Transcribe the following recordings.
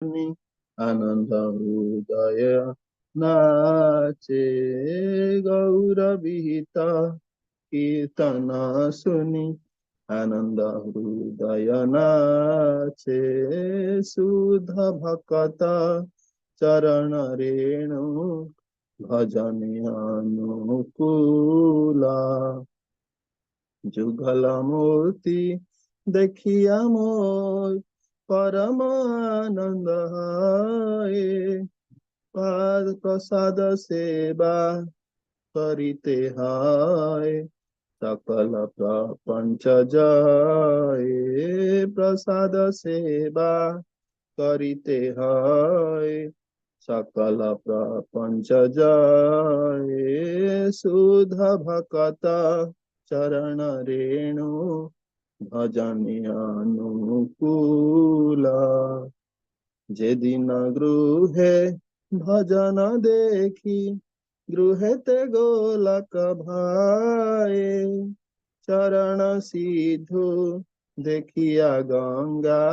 आनंद हृदय नाचे गौर विहित कीर्तन सुनि आनंद हृदय नाचे शुद्ध भक्त चरण रेणु भजन अनुकूला जुगल मूर्ति देखिया मोर परम आनंद है पाद प्रसाद सेवा करिते हाय सकल प्रपंच जय प्रसाद सेवा करिते हाय सकल प्रपंच जय शुद्ध भक्त चरण रेणु भजन अनुकूला जेदिन गृहे भजन देखी गृहे ते गोलक भाए चरण सिधु देखिया गंगा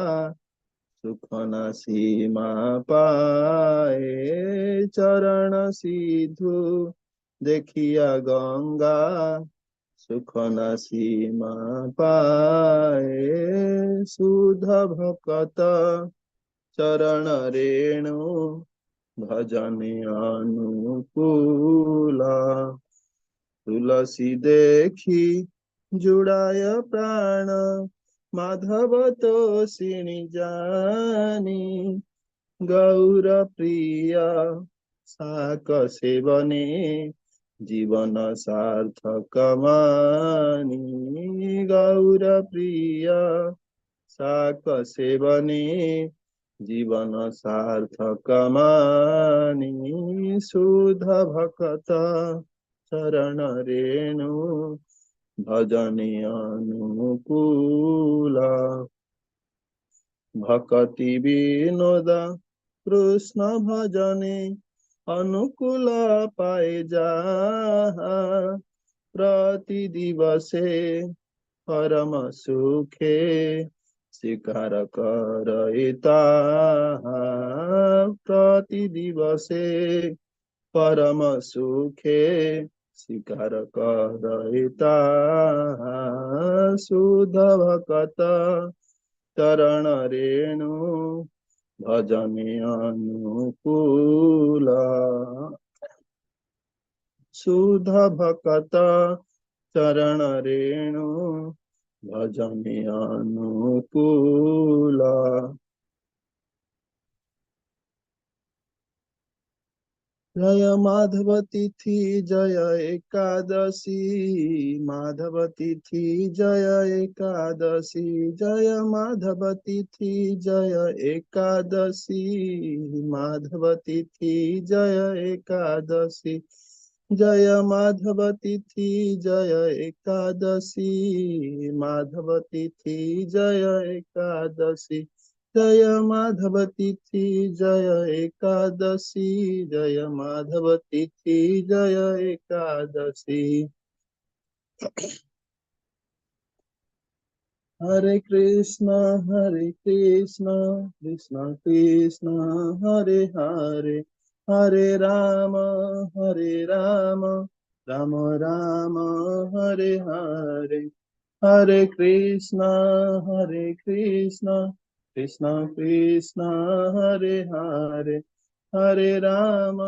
सुखना सीमा पाए चरण सिधु देखिया गंगा सुखना सीमा पाए शुद्ध भक्त चरण रेणु भजन अनुकूला तुलसी देखी जुड़ाय प्राण माधव तोषिणी जानी गौर प्रिय साक सेवने जीवन सार्थक मानी गौर प्रिय साक सेवने जीवन सार्थक मानी शुद्ध भक्त चरण रेणु भजन अनुकूला भक्ति विनोद कृष्ण भजने अनुकूल पाए जहा प्रति दिवसे परम सुखे स्वीकार करता प्रति दिवसे परम सुखे स्वीकार करता शुद्ध भक्त चरण रेणु भजन अनुकूला शुद्ध भक्त चरण रेणु भजन अनुकूला जय माधव तिथि जय एकादशी माधव तिथि जय एकादशी जय माधव तिथि जय एकादशी माधव तिथि जय एकादशी जय माधव तिथि जय एकादशी माधव तिथि जय एकादशी जय माधव तिथि जय एकादशी जय माधव तिथि जय एकादशी हरे कृष्ण कृष्ण कृष्ण हरे हरे हरे राम राम राम हरे हरे हरे कृष्ण कृष्ण कृष्ण हरे हरे हरे राम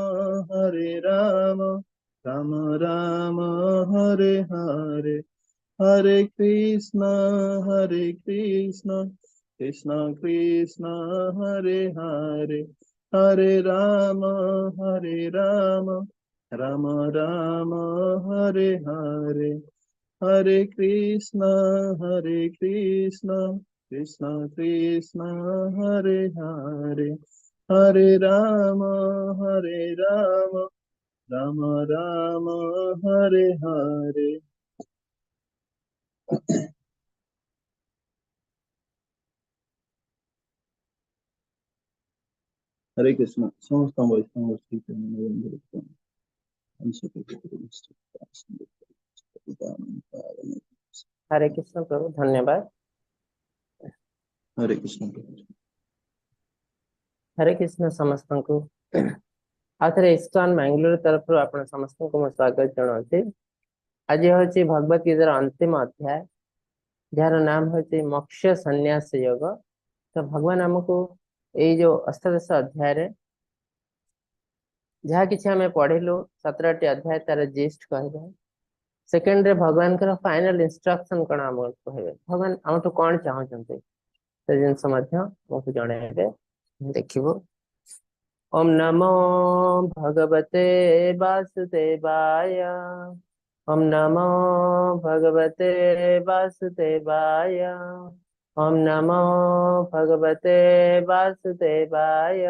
राम राम हरे हरे हरे कृष्ण कृष्ण कृष्ण हरे हरे हरे राम राम राम हरे हरे हरे कृष्ण कृष्ण कृष्ण हरे हरे हरे राम राम राम हरे हरे हरे कृष्ण समस्त वैष्णव श्री हरे कृष्ण प्रभु, धन्यवाद। हरे कृष्ण प्रभु। हरे कृष्ण समस्त को आथरे इस्कॉन मैंगलोर तरफ आपण समस्त को स्वागत जनाऊँगी। आज हूँ भगवत गीतार अंतिम अध्याय जार नाम हूँ मोक्ष संन्यास योग। तो भगवान आमको ये जो अष्टादश अध्याय रे जहाँ किसी आम पढ़िलु 17टी अध्याय तार जिस्ट कहे सेकेंड रे भगवान कर फाइनल इंस्ट्रक्शन कौन आम कहे भगवान आम तो कौन चाहते से जिनस जनइबे देखिबो। ओम नमो भगवते वासुदेवाय। ओम नमो भगवते वासुदेवाय। ओम नमो भगवते वासुदेवाय।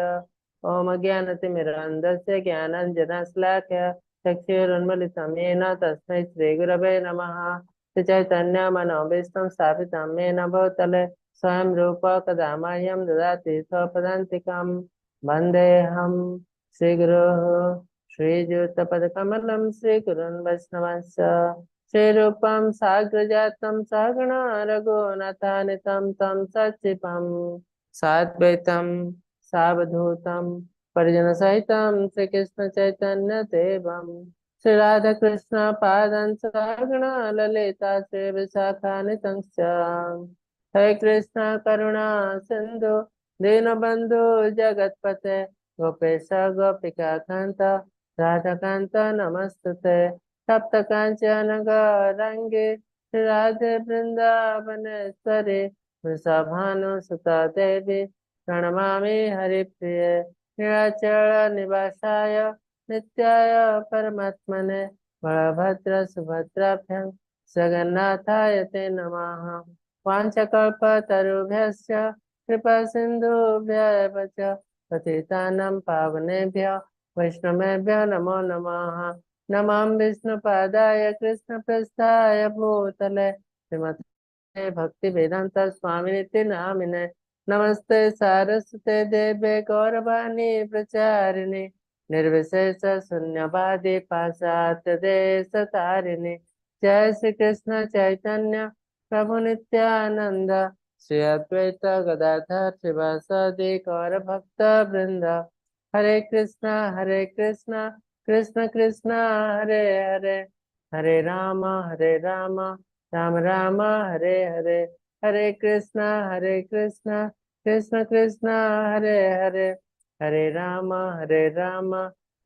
ओम ज्ञानतिमिरन्धस्य ज्ञानाञ्जनश्लाघ्य चक्षुरुन्मीलितं येन तस्मै श्रीगुरवे नमः। चैतन्यमनोभीष्टं स्थापितं येन भूतले स्वयं रूप कदा मह्यं ददाति स्वपदान्तिकम् वन्देऽहं श्रीगुरोः श्रीयुतपदकमलं श्रीगुरुन् वैष्णवंश्च श्रीरूपं साग्रजातं सहगणा रघुनाथान्वितं तं सच्चिवं साद्वैतं सावधूतं परिजनसहितं श्रीकृष्णचैतन्यदेवं श्रीराधाकृष्ण पादं सहगणा ललिता श्रीविशाखान्वितं च। हरे कृष्ण करुणा सिंधु दीनबंधु जगतपते गोपेश गोपिका कांत राधा कांत नमस्तुते सप्त कांचन गौरांगे राधे वृंदावनेश्वरी वृषभानुसुता देवी प्रणमामि हरिप्रिये नीलाचल निवासाय नित्याय परमात्मने बलभद्र सुभद्राभ्यां जगन्नाथाय ते नमः। वाञ्छकल्पतरुभ्यश्च कृपा सिन्धुभ्यः च पतितानां पावनेभ्यः वैष्णवेभ्यः नमो नमः। नमामि विष्णुपादाय कृष्णप्रस्थाय भूतले श्रीमते भक्तिवेदान्त स्वामिनिति नामिने नमस्ते सारस्वते देवे गौरवाणी प्रचारिणे निर्विशेष शून्यवादी पाश्चात्य देशतारिणे। जय श्री कृष्ण चैतन्य प्रभु नित्यानंद श्री अद्वैत गदाधर शिवासादि गौर भक्त वृंद। हरे कृष्णा कृष्ण कृष्ण हरे हरे हरे राम राम राम हरे हरे। हरे कृष्णा कृष्ण कृष्ण हरे हरे हरे राम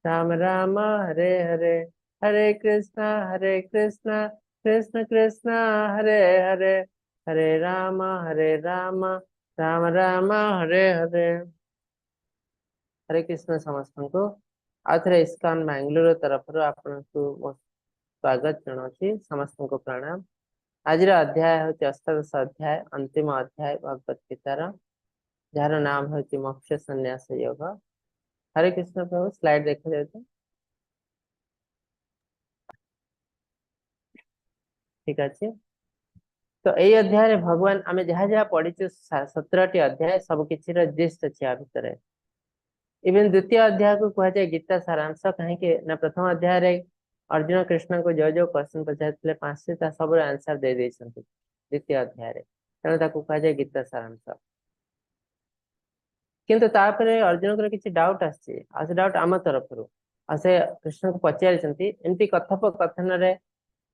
राम राम हरे हरे। हरे कृष्णा कृष्ण कृष्ण हरे हरे हरे राम राम राम हरे हरे। हरे कृष्ण समस्त को आथरे इस्कॉन मैंगलोर तरफ आपन को स्वागत जनाऊँगी समस्त को प्रणाम। आज अध्याय हूँ अष्टादश अध्याय अंतिम अध्याय भगवत गीतार जार नाम हूँ मोक्ष संन्यास योग। हरे कृष्ण प्रभु स्लाइड देखा जाए ठीक अच्छे। तो यही अध्याय भगवान आम जहाँ जहाँ पढ़ी 17टी अध्याय सब किसी जिस्ट अच्छे आ भितर इवन द्वितीय अध्याय को कह जाए गीता सारांश कहीं ना प्रथम अध्याय रे अर्जुन कृष्ण को जो जो क्वेश्चन पचार 5 सब आंसर दे द्वितीय अध्याय तेणु कह जाए गीता सारांश। किंतु तापरे अर्जुन को किसी डाउट आसे डाउट आम तरफ से कृष्ण को पचारि कथोपकथन रे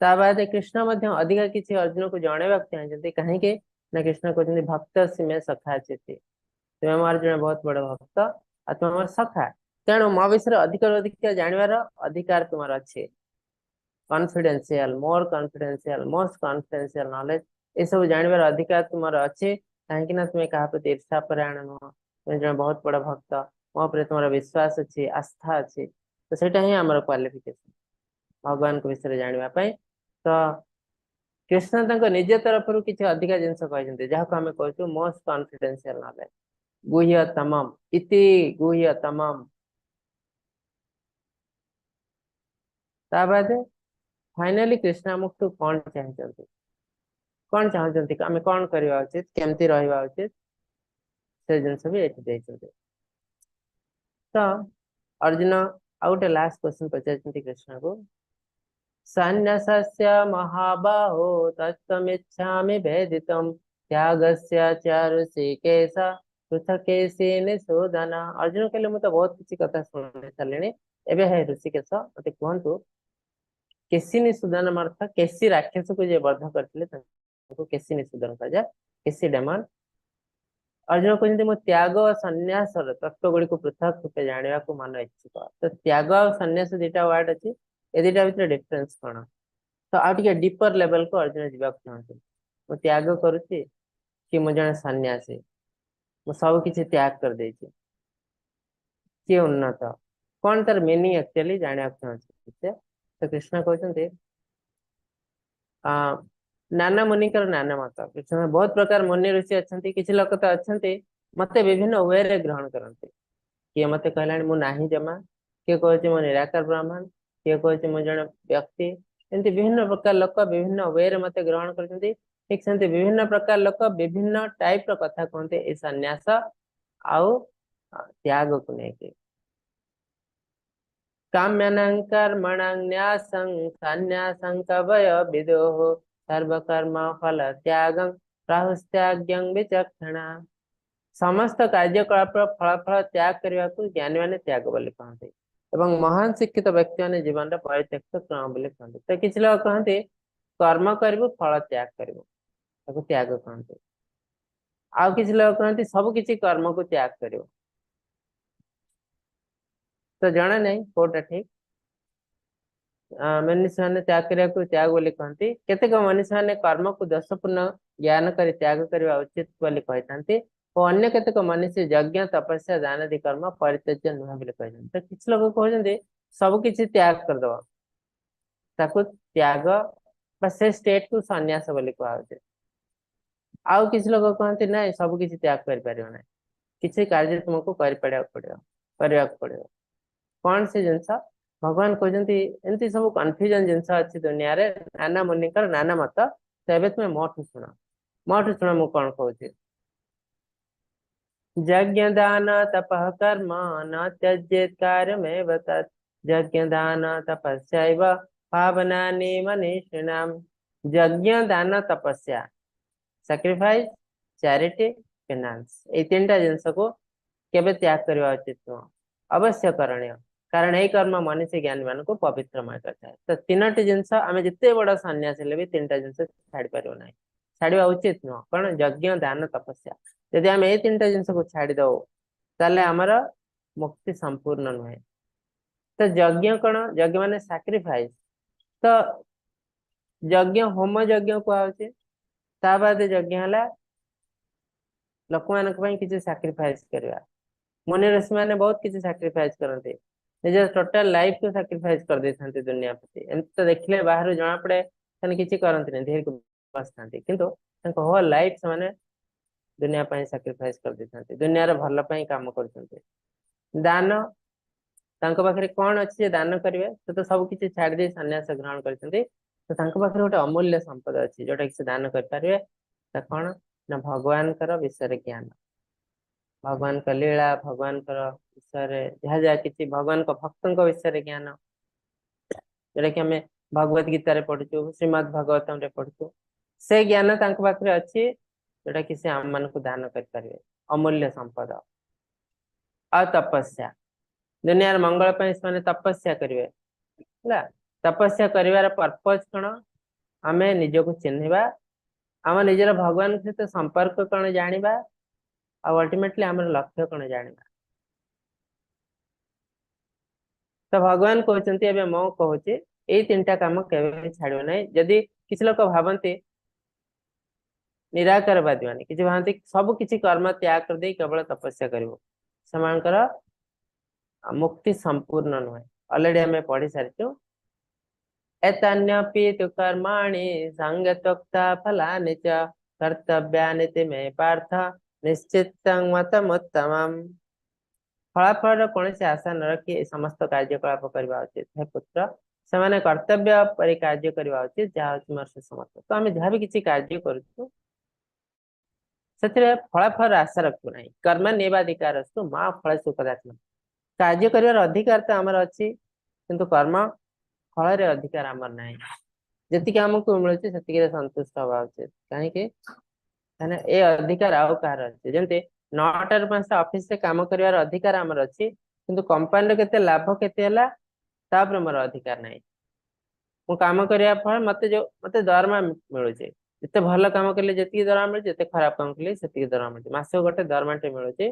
ता बाद कृष्ण अधिका किसी अर्जुन को जनवाक चाहते कहीं ना कृष्ण कहते भक्त सीमे सखा चेती तुम मोर जन बहुत बड़ भक्त आ तुम मोर सखा तेणु मो विषय अधिक अधिक जानवर अधिकार तुम अच्छे कॉन्फिडेंशियल मोस्ट कॉन्फिडेंशियल नॉलेज ये सब जानवर अधिकार तुम अच्छे कहीं तुम क्या प्रति ईर्षा परायण नुह तुम जन बहुत बड़ भक्त मो पर तुम विश्वास अच्छी आस्था अच्छी तो सेटा ही आमर क्वालिफिकेशन भगवान को विषय जानवाई। तो कृष्ण निज तरफ किसी अधिका जिनस जहाँ आम कहूँ मोस्ट कॉन्फिडेंशियल नॉलेज गुह्यतमम इति गुह्यतमम। ताबाद फाइनाली कृष्ण आमको कौन चाहते आम कौन करवा उचित केमती रहा उचित से जिनस भी ये। तो अर्जुन आउ गोटे लास्ट क्वेश्चन पचार कृष्ण को सन्न्यासस्य महाबाहो तत्त्वमिच्छामि भेदितुं त्यागस्य च ऋषिकेश पृथक केसी निषूदन। अर्जुन कहले मुझे बहुत किसी कथा शुणी सारे एवं हे ऋषिकेश मत कहतु केसी निषूदन अर्थ केसी राक्षस को जे बध करते केसी निषूदन कह केसी डेमन। अर्जुन कहते मो त्याग और संन्यास तत्व गुड़ी को पृथक रूपे जाना को मन इच्छुक। तो त्याग और संन्यास दुटा वर्ड अच्छी ए दुटा भर डिफरेन्स कौन तो आउ टे डीपर लेवल को अर्जुन जावाक चाहते मु त्याग करुच्ची कि मु जन सन्यासी मु सब किसी त्याग कर देछि किए उन्नत कौन तार मीनिंग एक्चुअली जाना चाहते। तो कृष्ण कहते नाना मुनिकर नाना मत कृष्ण बहुत प्रकार मुनि ऋषि अच्छा किसी लोग तो अच्छा मत विभिन्न वे रे ग्रहण करते किए मत कहला मु नाही जमा किए कहे मो निराकार ब्राह्मण किए कहे मो जन व्यक्ति एमती विभिन्न प्रकार लोक विभिन्न वे रे मत ग्रहण करते। ठीक से विभिन्न प्रकार लोक विभिन्न टाइप रो कथा कहते ए सन्यास आउ त्याग को लेके काम्यनंकर्मण्यन्यासं सन्यासं कवय विदुः सर्वकर्म फल त्यागं प्राहुस्त्याग्यं विचक्षणा। समस्त कार्यकलाप फलाफल त्याग करने को ज्ञानी माने त्याग बोली कहते एवं महान शिक्षित व्यक्ति माने जीवन परित्यक्त क्रम बोली कहते। तो किसी लोग कहते कर्म करू फल त्याग करू त्याग कहते आउ किसी लोग कहते सब किसी कर्म को त्याग करू तो जाना नहीं कोटा ठीक मनुष्य मैंने त्याग करने को त्याग बोली कहते केतेक मनुष्य मैंने कर्म को दशपूर्ण ज्ञान कर त्याग करने उचित बोली कहते और अन्य केतेक मनुष्य यज्ञ तपस्या दान आदि कर्म परित्यज्य नुह बोली कहते। तो किसी लोग कहते सब किसी त्याग करदब ताको त्याग से स्टेट को सन्यास बोली कहुचे आउ किसी लोग कहते ना सब किसी त्याग कर पारियो ना किसी कार्य तुमको करने पड़ो कौन से जिनस भगवान कहते एमती सब कन्फ्यूजन जिनस अच्छी दुनिया रे नाना मुनिकर नाना मत तेरे तुम्हें मोठू शुण मु कौन कहूँ यज्ञ दान तपः कर्म न त्यजेत कार्यमेव तत् यज्ञ दान तपस्यैव पावनानि मनीषिणाम्। यज्ञ दान तपस्या सैक्रिफाइस चैरिटी फिनांस ये तीन टा जिनस को केबे त्याग करवा उचित नुह अवश्य करणीय कारण यही कर्म मनुष्य ज्ञानी मान को पवित्रमय करता है। तो तीन टी जिनस आम जिते बड़ सन्यास भी तीन टा जिनस छाड़ी पार ना छाड़ा उचित नुह कौन यज्ञ दान तपस्या यदि आम ये तीन टा जिनस को छाड़ीदे ताले आमर मुक्ति संपूर्ण नुहे। तो यज्ञ कौन यज्ञ माने सैक्रिफाइस तो यज्ञ होम यज्ञ कहुचे बाद यज्ञ है लोक मान किसी सैक्रिफाइस करवा मुनि ऋषि मैंने बहुत किसी सैक्रिफाइस करते निज टोटाल लाइफ को सैक्रिफाइस कर देते दुनिया प्रति एमती तो देखले बाहर जना पड़े किसी करते धीरे को बस था कि होल लाइफ से दुनिया सैक्रिफाइस कर देते दुनिया भल काम कर दान पाखे कौन अच्छे दान करेंगे तो सब किसी छाड़ दे सन्यास ग्रहण करते तो पाखे गोटे अमूल्य संपद अच्छी जोटा कि दान करें कौन ना भगवान विषय ज्ञान भगवान का लीला भगवान विषय जहाँ जहाँ किसी भगवान को भक्तों विषय ज्ञान जोटा कि आम भगवत गीतार पढ़ु श्रीमद भागवतम पढ़ु से ज्ञान पाखे अच्छी जोटा कि से आम मान को दान करें अमूल्य संपद। आ तपस्या दुनिया मंगल पे तपस्या करेंगे तपस्या कर पर्पज कौन आम निजक चिन्हवा आम निजर भगवान सहित संपर्क कौन जाना अल्टीमेटली आम लक्ष्य कौन जाना। तो भगवान कहते मो कहूँ ये तीन टा कम के छाड़ ना जदि किसी लोग भावती निराकारवादी माने किसी भावती सब किसी कर्म त्याग कर दे केवल तपस्या कर मुक्ति संपूर्ण नुहे अलरेडी आम पढ़ी सारी एतन्यपि तु कर्माणि संगत्वक्ता फलानि च कर्तव्यानि ते मे पार्थ निश्चितं मतमुत्तमम्। फलाफल कौन से आशा न रखी समस्त कार्यकलाप करवा उचित है पुत्र से कर्तव्य पर कार्य करवा उचित जहाँ मोर से समर्थ। तो आम जहाँ भी किसी कार्य करूँ से फलाफल आशा रखू ना कर्म निवाधिकार अस्तु माँ फल सुखदात्म कार्य कर अधिकार तो आमर अच्छी किंतु कर्म फल अधिकार आमर ना जी आमको मिलूँ से संतुष्ट हवा उचित कहीं ए अधिकार आउ कहार अच्छे जमती 9 ରୁ 5 ऑफिस रे काम करिवार अधिकार हमर अछि किंतु कंपनी रे केते लाभ केते हला तापर मोर अधिकार नाही मु काम करिया फल मते दरमा मिलुचे जते भल काम करले जति दरमा मिलुचे जते खराब काम करले सेति दरमा मिलुचे मास गोटे दरमाटे मिलुचे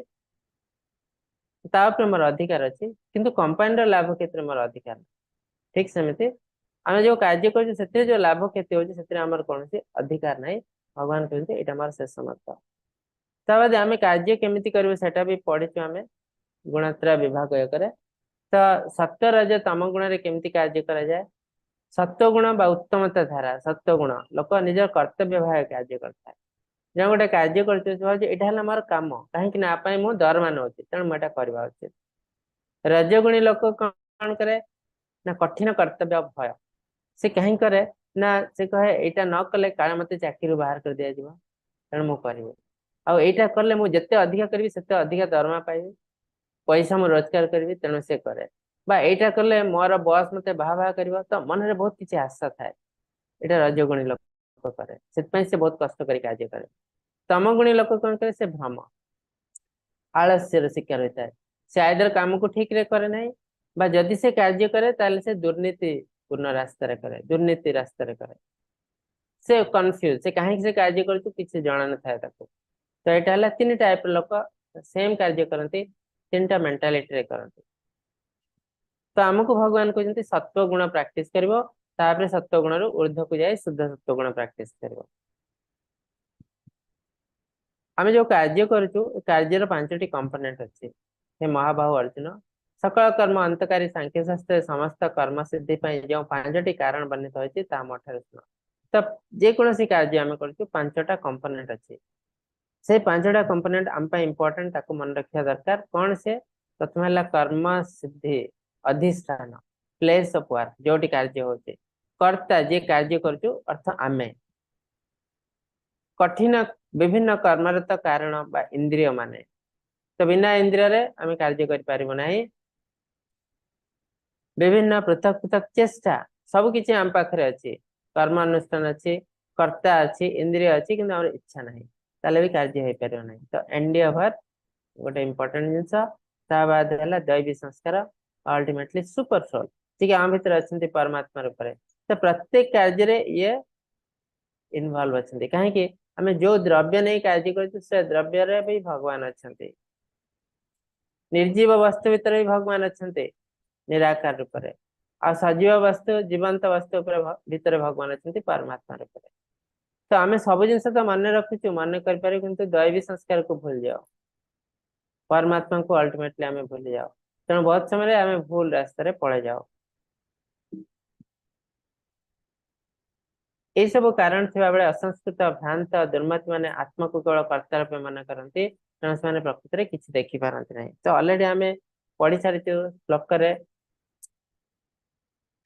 तापर मोर अधिकार अछि किंतु कंपनी रे लाभ केते मोर अधिकार नाही। ठीक सेमिति आमे जो कार्य करछु सेते जो लाभ केते होछि सेते हमर कोनसी अधिकार नाही भगवान कहते एटा हमर शेष मत ताबाद आमे कार्य केमिति करबे सेटा भी पढिछु आमे गुणत्रय विभाग करे तो सत्य रज तम गुण रे केमिति कार्य करा जाय सत्व गुण बा उत्तमता धारा सत्व गुण लोक निज कर्तव्य भाव कार्य करता है जो गोटे कार्य करते एटा हला मोर काम काहे ना आपै मु दरमा नउछि तेणु मु एटा करबा उचित। रजगुणी लोक कौन करे ना कठिन कर्तव्य भय से कहीं करे ना से कहे एटा न कले काले मते चाकरी बाहर कर दिया जिवो तेणु मु करबे आ एटा करले मु जते अधिक करबी सेते अधिक दरमा पाइबे पैसा मु रोजगार करबी तेणु से करे बा एटा करले मोर बॉस मते बाहा बाहा करबो तो मन रे बहुत किछि आशा थाए एटा रजगुणी लोक करे सेत से बहुत कष्ट करी कार्य करे। तमगुणी लोक कौन करे से भ्रम आलस्य शिकार होता है से आइदर काम को ठीक रे करे नहीं बा जदि से कार्य करे ताले से दुर्नीति पूर्ण रास्ता रे करे दुर्नीति रास्ता रे करे से कंफ्यूज से काहे से कार्य करछु किछि जणा न थाए ताको तो एटा हला तीन टाइप लोक सेम कार्य करंती तीनटा मेंटालिटी रे करंती तो हमको भगवान कहते सत्व गुण प्रैक्टिस करिवो तापर सत्व गुण रु ऊर्ध्व को जाए शुद्ध सत्व गुण प्रैक्टिस करिवो। आमे जो कार्य करछु कार्य रो पांचटी कंपोनेंट अछि हे महाबाहु अर्जुन सकल कर्म अंतकारी सांख्य शास्त्र समस्त कर्म सिद्धि पई जो पांचटी कारण बनित होछि ता मठरे सुन तो जे कोनोसी कार्य आमे करछु पांचटा कंपोनेंट अछि से पांचटा कंपोनेंट हम पे इंपोर्टेंट ताको मन रखिया दरकार कोन से प्रथम हला कर्म सिद्धि अधिष्ठान प्लेस ऑफ वर्क जोटी कार्य होचे कर्ता जे कार्य करछु अर्थ आमे कठिन विभिन्न कर्मरत कारण बा इंद्रिय माने तो बिना इंद्रिय रे आमे कार्य कर पारिबो नाही विभिन्न पृथक पृथक चेष्टा सब किछि आम पाखरे अछि कर्म अनुष्ठान अछि कर्ता अछि इंद्रिय अछि किंतु हमर इच्छा नाही ताले भी कार्य हे परियो नाही तो एंडी ओवर गोटे इंपोर्टेंट जिंस ता बाद हला दैवी संस्कार अल्टीमेटली सुपर सोल ठीक आम भीतर अछंती परमात्मा ऊपर तो प्रत्येक कार्य रे ये इन्वॉल्व अछंती काहे कि हमें जो द्रव्य नहीं कार्य करछु से द्रव्य रे भी भगवान अछंती निर्जीव वस्तु भीतर भी भगवान अछंती निराकार रूप रे आ सजीव वस्तु जीवंत वस्तु भीतर भगवान अछंती परमात्मा रूप रे तो आमे सब जिंस तो मन रखुछु मन कर पारे किंतु दैवी संस्कार को भूल जाओ परमात्मा को अल्टीमेटली आमे भूल जाओ तेणु बहुत समय आमे भूल रास्ता रे पळे जाओ ए सब कारण थिबा बेले असंस्कृत भ्रांत दुर्मत माने आत्मा को केवल कर्ता रूप मन करंती तेणु से प्रकृति रे किछि देखि पारंती नाही तो ऑलरेडी आमे पढ़ी सारिछु श्लोक रे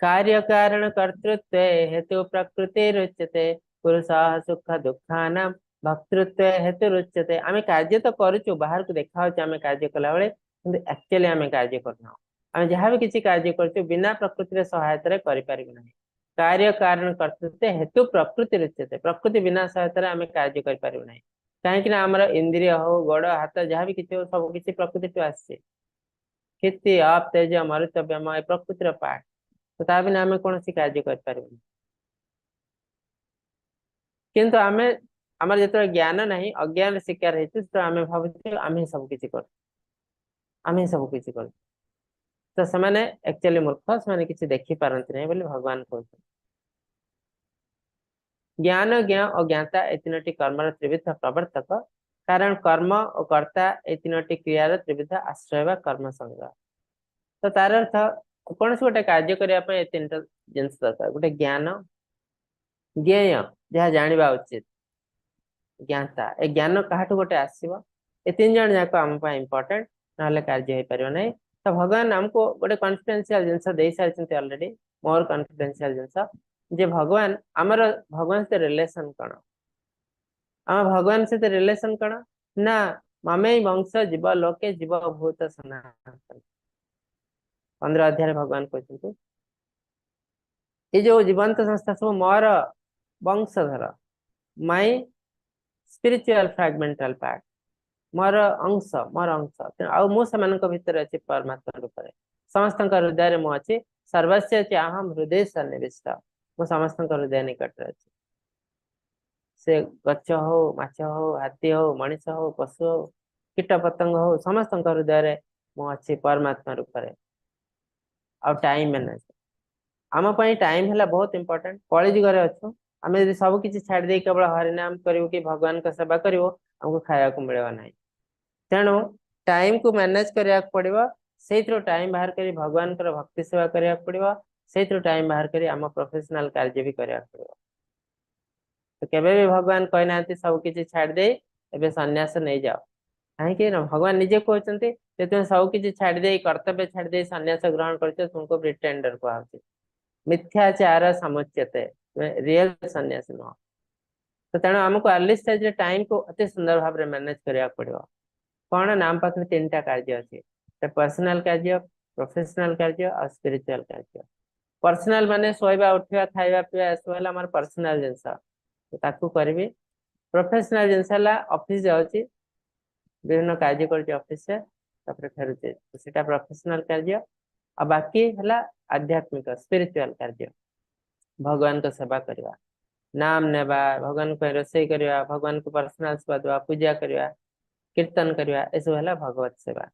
कार्य कारण कर्तृत्व हेतु प्रकृति रुच्यते पुरुषः सुख दुखानां भक्तृत्व हेतु रुच्यते आमे कार्य तो करूछु बाहर को देखा होचे आमे कार्य कला बेले किंतु एक्चुअली आमे कार्य करना आमे जहां भी किछि कार्य करछु बिना प्रकृति रे सहायता रे करि परिबो नाही कार्य कारण कर्तृत्व हेतु प्रकृति रुच्यते प्रकृति बिना सहायता रे आमे कार्य करि परिबो नाही काहे कि ना हमर इंद्रिय हो गोड़ हाथ जहां भी किछि हो सब किछि प्रकृति तो आसे खेती आप तेज मरुत व्यम ए प्रकृति रो पार्ट तो ता बिना आमे कोनोसी कार्य कर परिबो किंतु आमे हमर जतो ज्ञान नहीं अज्ञान शिकार हेतु तो आमे भाबुछु आमे सब किछि कर आमे सब किछि कर तो समाने एक्चुअली मूर्ख समाने किछि देखि पारंती नहीं बोले भगवान कहते ज्ञान ज्ञ अज्ञाता ए तीनोटी कर्मर त्रिविध प्रवर्तक कारण कर्म और कर्ता ए तीनोटी क्रियार त्रिविध आश्रय वा कर्म संग तो तार अर्थ कौन से गोटे कार्य करने ए तीन जिनस दरकार गोटे ज्ञान ज्ञेय जहाँ जानवा उचित ज्ञाता ए ज्ञान काहाठू गोटे आसीबो ए तीन जन जाक आम पा इंपोर्टेंट नाले कार्य हे परियो नै तो भगवान हमको गोटे कॉन्फिडेंशियल जिनस देई सारिचंती ऑलरेडी मोर कॉन्फिडेंशियल जिनस जे भगवान हमर भगवान से रिलेशन कण हम भगवान से रिलेशन कण ना ममे वंश जीव लोके जीव भूत सनातन 15 अध्याय भगवान कहते ये जो जीवंत संस्था सब मोर वंशधर माई स्पिरिचुअल फ्रैगमेंटल पार्ट मोर अंश मोर अंश आउ मु सेमानक भितर अछि परमात्मा रूप रे समस्तक हृदय रे मु अछि सर्वस्य च अहम हृदय सन्निविष्ट मु समस्तक हृदय निकट रे अछि से गच्छ हो माछ हो हाथी हो मनीष हो पशु हो कीट पतंग हो समस्तक हृदय रे मु अछि परमात्मा रूप रे आउ टाइम मैनेज आम टाइम है बहुत इंपोर्टेंट कली जुगे अच्छु आम यदि सब किसी छाड़ दे केवल हरिनाम करूँ कि भगवान का सेवा करूँ हमको खाया मिलवा ना तेणु टाइम को मैनेज करने पड़ो से टाइम बाहर कर भगवान भक्ति सेवा करने पड़ो से टाइम बाहर कर आम प्रोफेशनल कार्य भी करने पड़ो तो केबे भी भगवान कहना सब किसी छाड़ दे एबे सन्यास नहीं जाओ कहीं भगवान निजे कहते तुम सब किसी छाड़ दे कर्तव्य छाड़ दे सन्यास ग्रहण कर तुमको प्रिटेंडर कहा मिथ्याचार समुच्यते रियल सन्यास नुह तो तेणु आमको अर्ली स्टेज रे टाइम को अति सुंदर भाव में मैनेज करने पड़ो कौन नाम पाखे तीन टा कार्य अच्छे पर्सनाल कार्य प्रोफेशनल कार्य और स्पिरिचुअल कार्य पर्सनाल माने सोया उठा खावा पीवा एस आम पर्सनाल जिनस ताकू करी प्रोफेशनल जिनस ऑफिस जाऊँगी विभिन्न कार्य कर ऑफिस फेरुचे सीटा प्रोफेशनल कार्य और बाकी है आध्यात्मिक स्पिरिचुअल कार्य भगवान को सेवा करवा नाम नेबा भगवान को रोषे करवा भगवान को पर्सनाल सेवा देवा पूजा करवा कीर्तन करवा यह है भगवत सेवा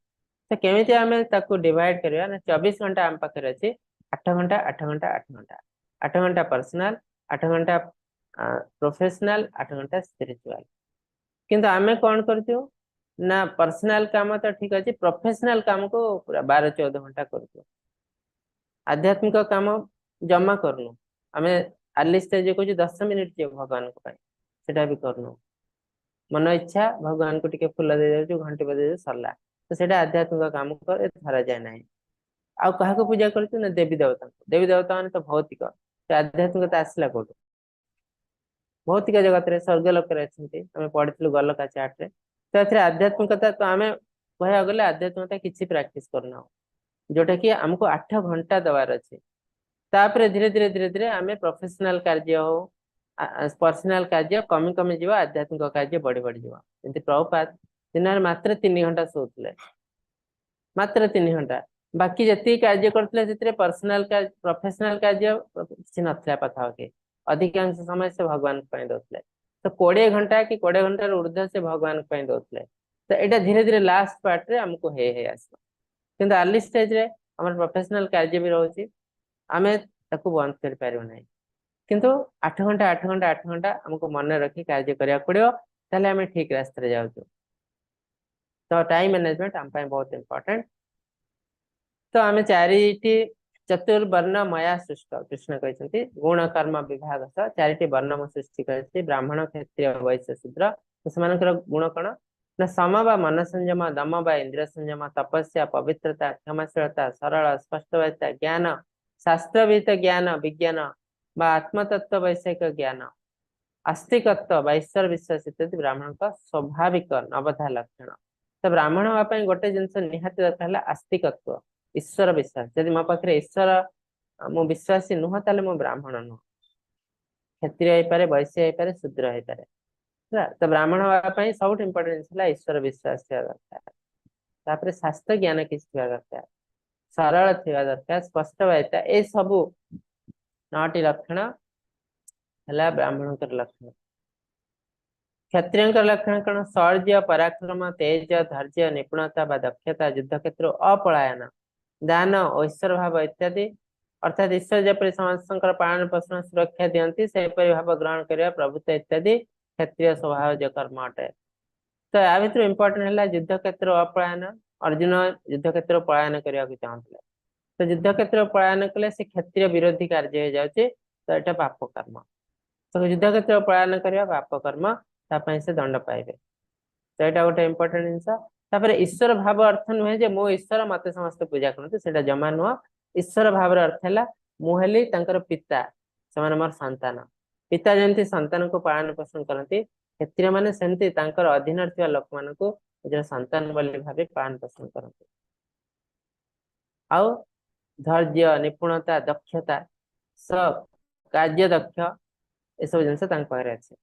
तो केमी आम डिवाइड करवा ना 24 घंटा आम पाखे अच्छे 8 घंटा 8 घंटा 8 घंटा 8 घंटा पर्सनाल 8 घंटा प्रोफेशनल 8 घंटा स्पिरिचुअल किंतु आमे कौन करते ना पर्सनाल काम तो ठीक अच्छे प्रोफेशनल काम को पूरा 12-14 घंटा करते आध्यात्मिक काम जमा करनु आमे अर्ली स्टेज को 10 मिनिट जे भगवान को सेटा भी करनु मन इच्छा भगवान को टिके फूल दे दे घंटे बजे सरला तो सेटा आध्यात्मिक काम कर धरा जाए ना आउ क्या पूजा कर देवी देवता मैंने तो भौतिक आध्यात्मिकता आसला कौटू भौतिक जगत रे स्वर्ग लोक पढ़ी गलका चार्ट रे तो आध्यात्मिकता तो आम कह गले आध्यात्मिकता किसी प्राक्ट करना जोटा कि आमको 8 घंटा दबार अच्छे तापर धीरे धीरे धीरे धीरे आम प्रोफेशनल कार्य हो पर्सनाल कार्य कमी कमी जीव आध्यात्मिक कार्य बढ़ी बढ़ी जीव प्रभुपाद दिन में मात्र 3 घंटा शोले मात्र 3 घंटा बाकी जी कार्य करते पर्सनाल प्रोफेशनल कार्य किसी नथिला पाखापाखि अधिकांश समय से भगवान दौले तो 20 घंटा कि 20 घंटार ऊर्ध्व से भगवान दौले तो यहाँ धीरे धीरे लास्ट पार्ट रे हमको हे आस किंतु अर्ली स्टेज रे हमारे प्रोफेशनल कार्य भी रोचे आमे ताकू बंद कर पारिबो नहीं किंतु 8 घंटा 8 घंटा 8 घंटा हमको मन रखी कार्य करिया पड़ियो ताले हमें ठीक रास्ते रे जाउछु तो टाइम मैनेजमेंट हम ପାଇଁ बहुत इंपोर्टेंट तो आमे चारिटी चतुर्वर्ण मया सृष्ट कृष्ण कहते गुण कर्म विभाग सह चारिटी वर्ण म सृष्टि करछि ब्राह्मण क्षत्रिय वैश्य शूद्र तो सेमानकर गुण कण ना सम व मन संयम दम व इंद्रिय संयम तपस्या पवित्रता क्षमाशीलता सरल स्पष्टवैता ज्ञान शास्त्रविहित ज्ञान विज्ञान व आत्मतत्व वैषयिक ज्ञान आस्तिकत्व व ईश्वर विश्वास इत्यादि ब्राह्मण का स्वाभाविक नवधा लक्षण तो ब्राह्मण होगा गोटे जिनस निहाती दरकार है आस्तिकत्व ईश्वर विश्वास जदि मो पाखे ईश्वर मो विश्वासी नुह ताले मो ब्राह्मण नुह क्षत्रिय हो पारे वैश्य हो पारे शूद्र हो पारे तो ब्राह्मण होगा सब इम्पोर्टेंट है ईश्वर विश्वास थी दरकार शास्त्र ज्ञान किसी थी दरकार सरल थी दरकार स्पष्टवैता ये सबू 9टी लक्षण है ब्राह्मण लक्षण क्षत्रिय लक्षण कौन शौर्य पराक्रम तेज धैर्य निपुणता व दक्षता युद्ध क्षेत्र अपलायन दान ऐश्वर भाव इत्यादि अर्थात ईश्वर जपरी समस्त पालन पोषण सुरक्षा दिखती से भाव ग्रहण करने प्रभुत्व इत्यादि क्षत्रिय स्वभाव कर्म अटे तो या भर इम्पोर्टेंट है युद्ध क्षेत्र अपलायन अर्जुन युद्ध क्षेत्र पलायन करने को चाहते तो युद्ध क्षेत्र पलायन कले से क्षत्रिय विरोधी कार्य हो जाए तो यहाँ पाप कर्म तो युद्ध क्षेत्र पलायन करवा पाप कर्म से दंड पाइबे तो यहाँ गोटे इम्पोर्टेंट जिनस ईश्वर भाव अर्थ नुहे जे मो ईश्वर मत समस्त पूजा करते से जमा नुह ईश्वर भाव अर्थ है मुझे पिता से मोर संतान पिता जमी संतान को पालन पोषण करती क्षत्रिय मैंने सेमती अधीन लोक मान निजर संतान बोली भाव पालन पोषण करते आउ धैर्य निपुणता दक्षता सब कार्य दक्ष ये सब जिनस अच्छे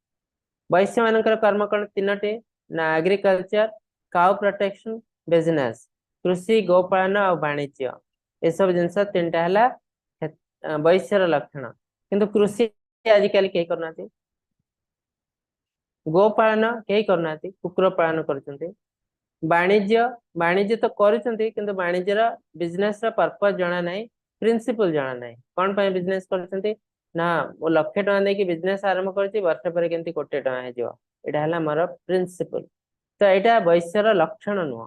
वैश्य मान कर्म कौन 3टी ना एग्रीकल्चर काउ प्रोटेक्शन बिजनेस कृषि गोपालन और वाणिज्य ये सब जिनस तीन टा है वैश्यर लक्षण किंतु कृषि आजिकल कई करना गोपालन कई करना कुकुर पालन कर वाणिज्य वाणिज्य तो करुँच किंतु वाणिज्यर बिजनेस पर्पज जना ना प्रिंसिपल जना ना कौन पर बिजनेस कर ना वो लक्षे टका देकी बिजनेस आरंभ कर वर्ष पर केमती कोटे टका है मोर प्रिंसिपल तो यहाँ वैश्यर लक्षण नुह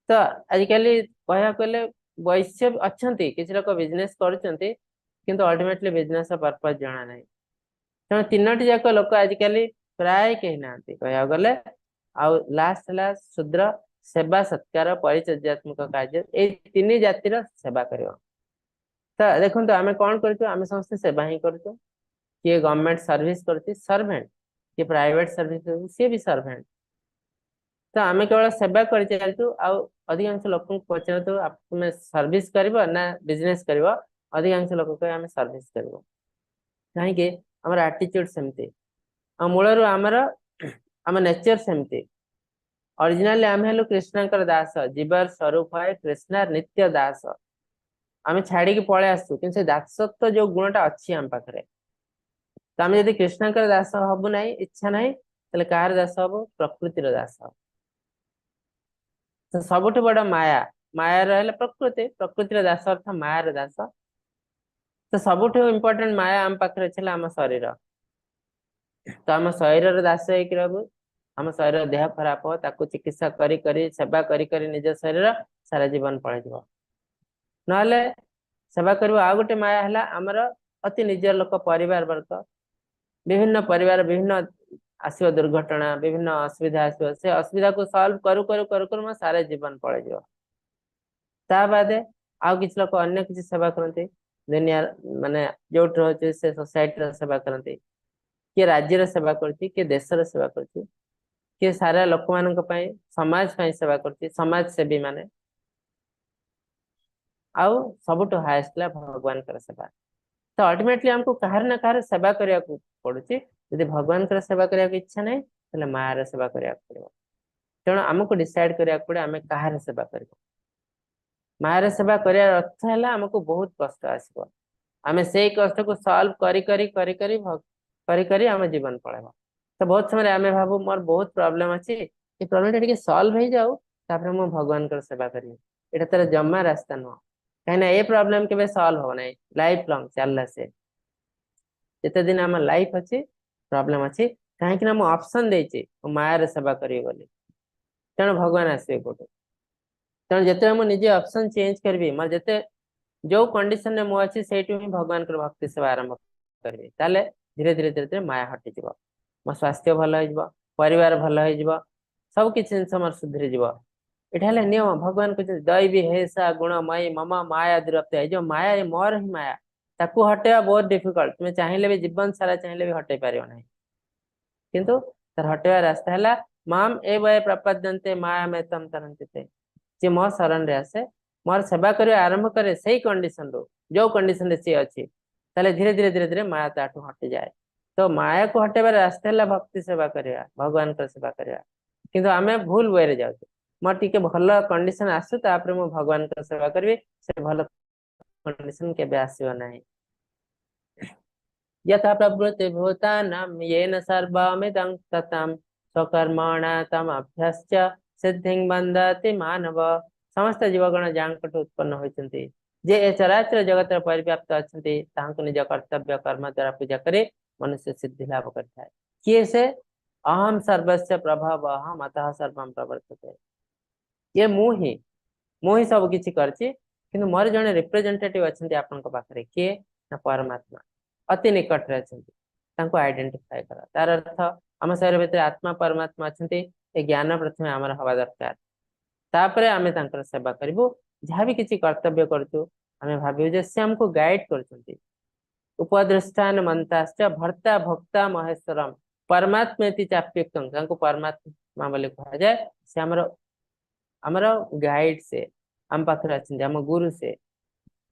तो आजिकल कह गले वैश्य अच्छा किसी लोग बिजनेस करुँच अल्टीमेटली बिजनेस पर्पज जना ना तेणु तीनोटी जाक लोक आजिकल प्राय कही ना कह गले लास्ट शूद्र सेवा सत्कार परिचर्यात्मक कार्य ये तीन जातिर सेवा कर तो देखो आम कौन कर समस्त सेवा ही कर किए गवर्नमेंट सर्विस कर सर्वेंट किए प्राइवेट सर्विस सी भी सर्वेंट तो आम केवल सेवा कर चलतु अधिकांश लोक पचार तुम्हें सर्विस कर ना बिजनेस कर अधिकांश लोक कह आम सर्विस कर कहीं आम आटीट्यूड सेमती मूलर आमर आम नेचर सेमती ओरिजिनली आम हेलु कृष्णकर दास जीवर स्वरूप है कृष्ण नित्य दास आम छाड़ी पलि आसु कि दासत्व जो गुणटा अच्छी आम पाखे तो आम जब कृष्णकर दास हबु ना इच्छा ना तो कार दास हब प्रकृतिर दास तो सबुठ बड़ माया माया रहा प्रकृति प्रकृतिर दास अर्थ मायार दास तो सबुठ इम्पोर्टेंट माया आम पाखे अच्छे आम शरीर तो आम शरीर दास हो आम शरीर देह खराब हो ताकू चिकित्सा करी सेवा करी निज शरीर सारा जीवन पलैज ना सेवा कर आ गोटे माया है आमर अति निज लोक परिवार वर्ग विभिन्न परिवार विभिन्न आसो दुर्घटना विभिन्न असुविधा आसो से असुविधा को सॉल्व करू करू करू करू मो सारा जीवन पलैज बाद आउ किसी लोग अन्य किसी सेवा करते दुनिया माने जो रोचे से सोसाइटी सेवा करते किए राज्यर सेवा करती किए देशर सेवा करती किए सारा लोक मान समाज सेवा करती समाज सेवी माने आउ सबुठ हाएस्ट भगवान सेवा तो अल्टीमेटली हमको कहार ना कहार सेवा करने को पड़ुची यदि भगवान सेवा करने की इच्छा नहीं तो मायार सेवा करने पड़ो तेणु आमको डिसाइड करने पड़े आम कहार सेवा कर मायार सेवा कर अर्थ है आमको बहुत कष्ट आसो आम से कष्ट को सॉल्व करी करी करी करी करी करी आम जीवन पड़ेगा तो बहुत समय आम भाव मोर बहुत प्रॉब्लम अच्छी ये प्रॉब्लम सॉल्व हो जाऊ तापर मु भगवान सेवा करी यहाँ तार जमा रास्ता नुह कहीं ये प्रॉब्लम के सॉल्व हो ना लाइफ लॉन्ग चलला से जिते दिन आम लाइफ अच्छी प्रॉब्लम अच्छी कहीं ऑप्शन देती मायार सेवा करी बोली तेणु भगवान आसवे कोटू तेणु जिते मुझे ऑप्शन चेंज करी मोर जिते जो कंडीशन में मुझे से भगवान भक्ति सेवा आरंभ करी धीरे धीरे धीरे धीरे माया हटिज मो स्वास्थ्य भल हो परिवार भल हो सब किसी जिन मोर सुधरी जा यहाँ नियम भगवान कहते दैवी हेसा गुणमयी मम माया दुरप्त जो माया ये मोर ही माया ताकू हटेवा बहुत डिफिकल्ट तुम्हें चाहिए भी जीवन सारा चाहिए भी हटे पार ना किंतु तार हटेवा रास्ता है माम ए वय प्रपद्यन्ते माया में तम तरंते जे मो शरण रे आसे मोर सेवा करे आरंभ करे सही कंडीशन रो जो कंडीशन रे सी अच्छी ताले धीरे धीरे धीरे धीरे माया ताठू हटि जाए तो माया को हटेबार रास्ता है भक्ति सेवा करवा भगवान का सेवा करवा किंतु आमे भूल वे रे जाउछे मोर टिके भल कंडीशन आसु तापर मु भगवान का सेवा करबी से भल कंडीशन केबे आसीबो नाही यथा प्रवृत्ति भूतानां येन सर्वमिदं ततं स्वकर्मणा तम अभ्यस्य सिद्धिं बन्धति मानव समस्त जीवगण जांकट उत्पन्न होइछन्ति जे ए चराचर जगत परिव्याप्त अछन्ति तांको निज कर्तव्य कर्म द्वारा पूजा करे मनुष्य सिद्धि लाभ करता है किए से अहम सर्वस्य प्रभाव अहम अतः सर्वम प्रवर्तते ये मुही सब किछि करछि किंतु मोर जने रिप्रेजेंटेटिव अछन्ति आपनक पाखरे किए ना परमात्मा अति निकट रे अछन्ति तांको आइडेंटिफाई करा तार अर्थ आम शरीर भीतर आत्मा परमात्मा अछन्ति ए ज्ञान प्रथमे आमर हवा दरकार तापरे आमे तांकर सेवा करिवो जहाँ भी किछि कर्तव्य करछु आमे भाबियो जे से हमको गाइड करछन्ति उपदृष्टान मंताश्च भर्ता भोक्ता महेश्वरम परमात्मेति चाप्युक्तम तांको परमात्मा बोले कहा जाए से हमर गाइड से आम पाखरे अछन्ति हम गुरु से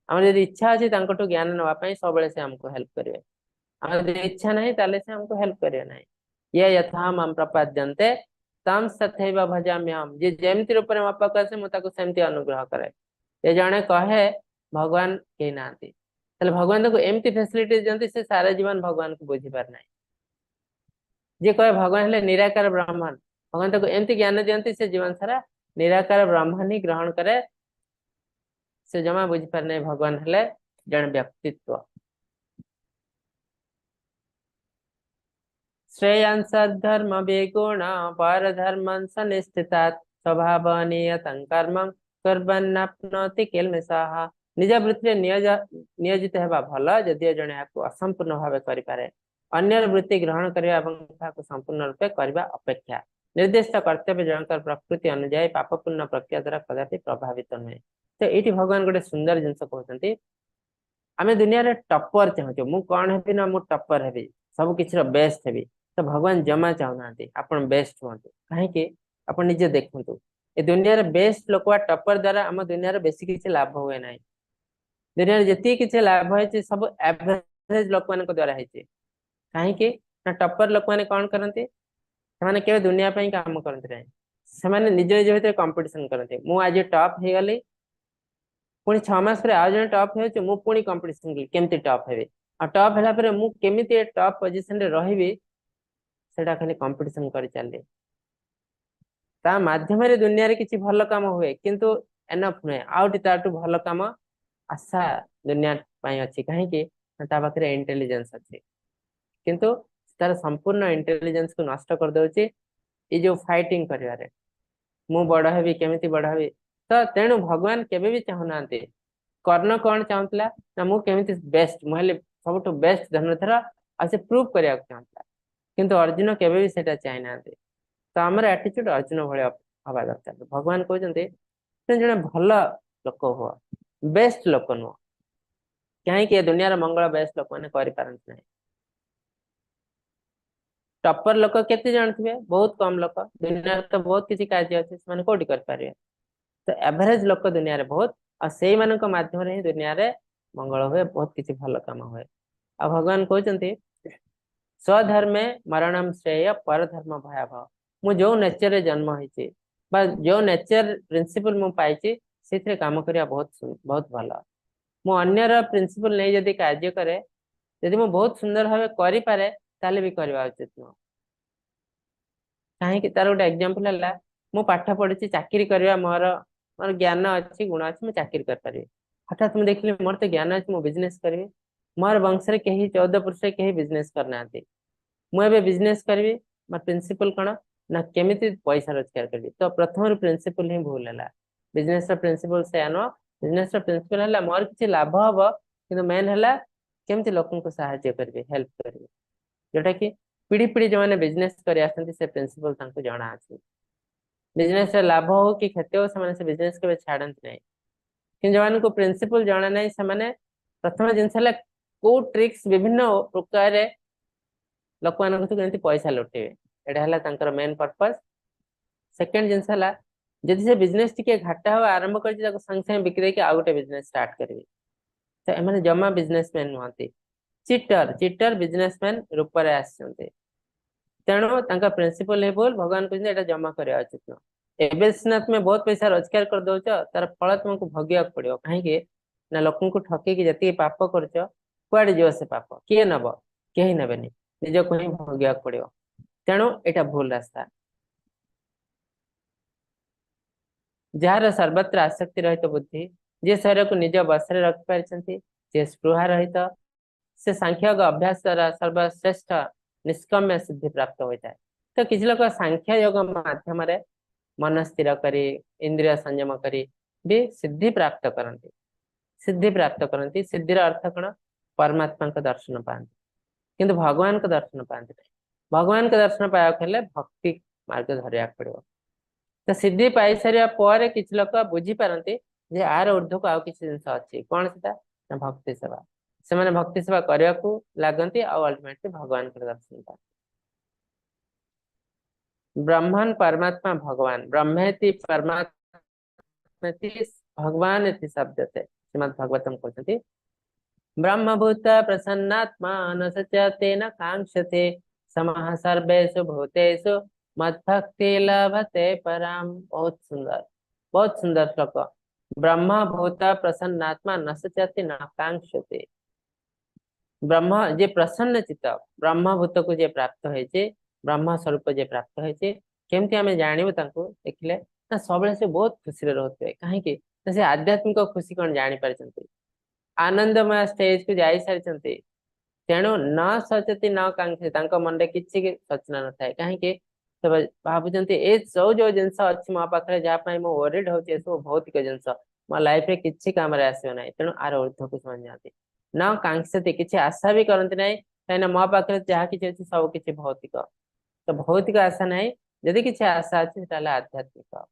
आम यदि इच्छा अच्छी तांकटो ज्ञान नवा पई सबले से हमको हेल्प करिवे आम यदि इच्छा नहीं ताले से हमको हेल्प करिवे नहीं ये यथा हम प्रपद्यन्ते तम तथैव भजाम्यहम, जे जेमती रूप में मो पाखु आसे मु ताकु सेमती अनुग्रह करे। ये जणे कहे भगवान केही नांती, ताले भगवान ताकु एमती फैसिलिटी दियंती से सारा जीवन भगवान को बुझी पार नाही। जे कहे भगवान हेले निराकार ब्रह्मन, भगवान ताकु एमती ज्ञान दियंती से जीवन सारा निराकार ब्रह्मन ही ग्रहण करे, से जमा बुझी पार नाही भगवान हेले जण व्यक्तित्व। श्रेयांसद्धर्म विगुण परधर्मं सनिष्ठितात् स्वभावनियतं कर्मं कुर्वन्नाप्नोति किल्बिषः। निज वृत्ति नियोजित हेबा भल, यदि जणे याकु असंपूर्ण भावे करि पारे, अन्यर वृत्ति ग्रहण करिया एवं ताकु संपूर्ण रूपे करिबा अपेक्षा निर्दिष्ट कर्तव्य जनकर प्रकृति अनुଯାयी पाप पुण्य प्रक्रिया द्वारा कदापि प्रभावित नुहे। तो ये भगवान गोटे सुंदर जिनस कहते, आम दुनिया रे टप्पर चाहूँ, मु कौन हेबी ना मु टप्पर हेबी, सब किसी बेस्ट हेबी। तो भगवान जमा चाहूना आपण बेस्ट हूँ कहीं आप निजे देखु ए दुनिया रे बेस्ट लोक टप्पर द्वारा आम दुनिया रे बेसी किसी लाभ हुए ना। दुनिया रे जति किसी लाभ है सब एवरेज लोक मान द्वारा है। कहीं ना टप्पर लोक मैंने कौन करते, के दुनिया काम करते ना, से निज निज भर कंपटीशन करते। मुझे आज टॉप हो गली, पुणी 6 मास पर आज जन टॉप हो पुणी कंपटीशन केमती टॉप हे, आ टॉप है मुझे टॉप पोजिशन रे रही सेटा खाली कंपटीशन कर चले। ता माध्यम रे दुनिया रे किसी भल काम हुए किंतु एनफ नुहे, आउट ताटू भल काम आशा दुनिया अच्छी कहीं पाखे इंटेलिजेंस अच्छी किंतु तार संपूर्ण इंटेलिजेंस को नष्ट कर दउची ये जो फाइटिंग करिवारे, मु बड़ हेबी केमिति बड़ हेबी। तो तेणु भगवान केबे भी चाहूना, कर्ण कौन चाहूला ना मु केमिति बेस्ट, मुझे सब बेस्ट धनुर्धर आ से प्रूव करिया चाहूला, किंतु अर्जुन केबे भी सेटा चाहि ना। तो आमर एटीट्यूड अर्जुन भाई हवा दरकार। भगवान कहते जड़े भल लोक हुआ, बेस्ट लोक नुह, कहीं दुनिया मंगल बेस्ट लोक मैंने करते ना। टप्पर लोक केते जन थे, बहुत कम लोक, दुनिया तो बहुत किसी कार्य अच्छे से कौटी करें। तो एवरेज लोक दुनिया रे बहुत, और से माध्यम ही दुनिया रे मंगल हुए, बहुत किसी भल काम हुए। आ भगवान कहते स्वधर्मे मरणम श्रेय पर धर्म भयावह। मु जो नेचर रे जन्म होइछि बा जो नेचर प्रिंसिपल मु पाइछि सेथरे काम करिया बहुत भल। मु अन्यर प्रिंसिपल नहीं जदि कार्य करे, यदि मु बहुत सुंदर भाव करि पारे ताले भी करवा उचित नुह। कहीं तार गोटे एग्जांपल है, मु पाठ पढ़ी चाकरी करवा मोर मोर ज्ञान अच्छी गुण अच्छी मुझे चाकरी कर पारि। हठात मुझे देखिए मोर तो ज्ञान अच्छी मु बिजनेस करी, मोर वंश रे कहीं 14 पुरुष कहीं बिजनेस करना, मुझे बिजनेस करी मोर प्रिंसिपल कौन ना केमिति पैसा रोजगार करी। तो प्रथम प्रिंसिपल ही भूल है, बिजनेस प्रिंसिपल से नुह, बिजनेस प्रिंसिपल है मोर किसी लाभ हम कि मेन है केमती लोक को साहाଯ୍य करेंगे, हेल्प करेंगे, जोटा कि पीढ़ी पीढ़ी जो मैंने बिजनेस कर से प्रिंसिपल जना अच्छे। बिजनेस लाभ हो कि क्षति हो से बिजनेस के छाड़ती ना, कि जो प्रिंसिपल जना ना से प्रथम जिनस को ट्रिक्स विभिन्न प्रकार लोक मान पैसा लुटेबे, यहाँ मेन पर्पस। सेकेंड जिनस जदि से बिजनेस टी घाटा हो आरंभ कर संगे संगे बिक्री आउ गोटे बिजनेस स्टार्ट करेंगे। तो एम जमा बिजनेसमैन नुहति, चिटर चिटर बिजनेसमैन रूप में आसते। तेणु प्रिंसिपल है भूल, भगवान कहते जमा करवा उचित नुह। एवं सीना तुम्हें बहुत पैसा रोजगार कर दौच, तार फल तुमको भोगिया पड़ो, कहीं ना लोक ठकिकी जी पाप कर कुआड़े जीव से पाप किए नब, कहीं ने निजक ही भोगिया पड़ो। तेणु यहाँ भूल रास्ता। जार सर्वत्र आसक्ति रहित बुद्धि, जे शरीर को निज बस रखि पारि, जे स्पृहा रहित से सांख्य अभ्यास द्वारा सर्वश्रेष्ठ निष्कम्य सिद्धि प्राप्त होता है। तो किसी लोग सांख्य योग माध्यम मन स्थिर करी इंद्रिय संयम करी भी सिद्धि प्राप्त करती, सिद्धि प्राप्त करती। सिद्धि अर्थ कौन, परमात्मा का दर्शन पाती, किंतु भगवान का दर्शन पाती नहीं। भगवान का दर्शन पाया भक्ति मार्ग धरिया पड़ो। तो सिद्धि पाई सारा पर किसी लोग बुझी पारती जे आर ऊर्ध्व को आउ किसी जिन अच्छी कौन से भक्ति सेवा, से मैंने भक्ति सेवा करने को लगती, अल्टीमेटली भगवान के दर्शन पाते। ब्रह्मन परमात्मा भगवान, ब्रह्मेति परमात्मेति भगवान इति शब्दते। श्रीमद् भागवतम कहते ब्रह्मभूत प्रसन्नात्मा न सच तेन कांक्षते समः सर्वेषु भूतेषु मद्भक्ति लभते पराम। बहुत सुंदर श्लोक। ब्रह्म भूत प्रसन्नात्मा न सचति न कांक्षते। ब्रह्म जे प्रसन्न चित्त ब्रह्म भूत को जे प्राप्त होइছে ब्रह्म स्वरूप जे प्राप्त होइছে केमती आमे जानिबो तांको देखिले ना सबले से बहुत खुशी रे रहते काहे कि से आध्यात्मिक खुशी कोन जानि पारचंती आनंदमय स्टेज को जाई सारचंती तेणु न सचति न कांक्षे तांको मन रे किछि के सचना न थाए काहे कि सब भाबुचंती ए जो जिंस अछि मो पाखरे जा पई मो वरीड होचे सो भौतिक जिंस मो लाइफ रे किछि काम रे आसीओ नै तेणु आर अर्थ को समझ जाती न कांक्षते किछि आशा भी करंती नै काहे मो पाखरे जहा किछि अछि सब किछि भौतिक तो भौतिक आशा नै यदि किछि आशा अछि ताले आध्यात्मिक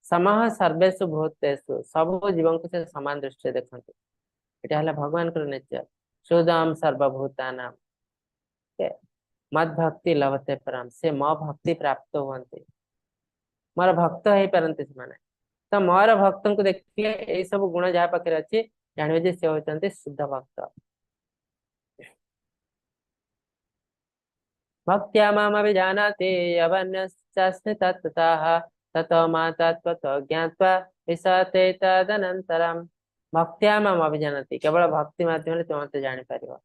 समः सर्वेषु भूतेषु सब जीवन को से समान दृष्टि देखंती एटा हला भगवान कर नेचर सुदाम सर्वभूतानां मद भक्ति लभते परम से मो भक्ति प्राप्त हुअन्ति मोर भक्त हे परंती माने तो मोर भक्तन को देखिए ए सब गुण जहा पाखरे अछि जानबे जे से होचंती शुद्ध भक्त भक्त्या मामभिजानाति यवन्यश्चास्मि तत्ततः ततो माता त्वतो ज्ञात्वा विशते तदनन्तरम् भक्त्या मामभिजानाति केवल भक्ति माध्यम तुम मते जानि परिबो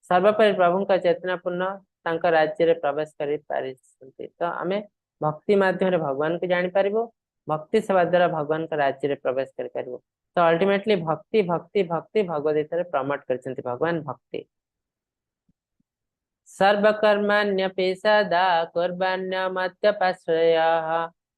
सर्वपरि प्रभु का चेतना पूर्ण तांक राज्य रे प्रवेश करि पारिसंति तो आमे भक्ति माध्यम रे भगवान को जानि परिबो भक्ति सेवा द्वारा भगवान का राज्य रे प्रवेश करि परिबो तो अल्टीमेटली भक्ति भक्ति भक्ति भगवत गीता रे प्रमोट करचंती भगवान भक्ति सर्वकर्माण्यपि सदा कुर्वन्नमत्यपाश्रयः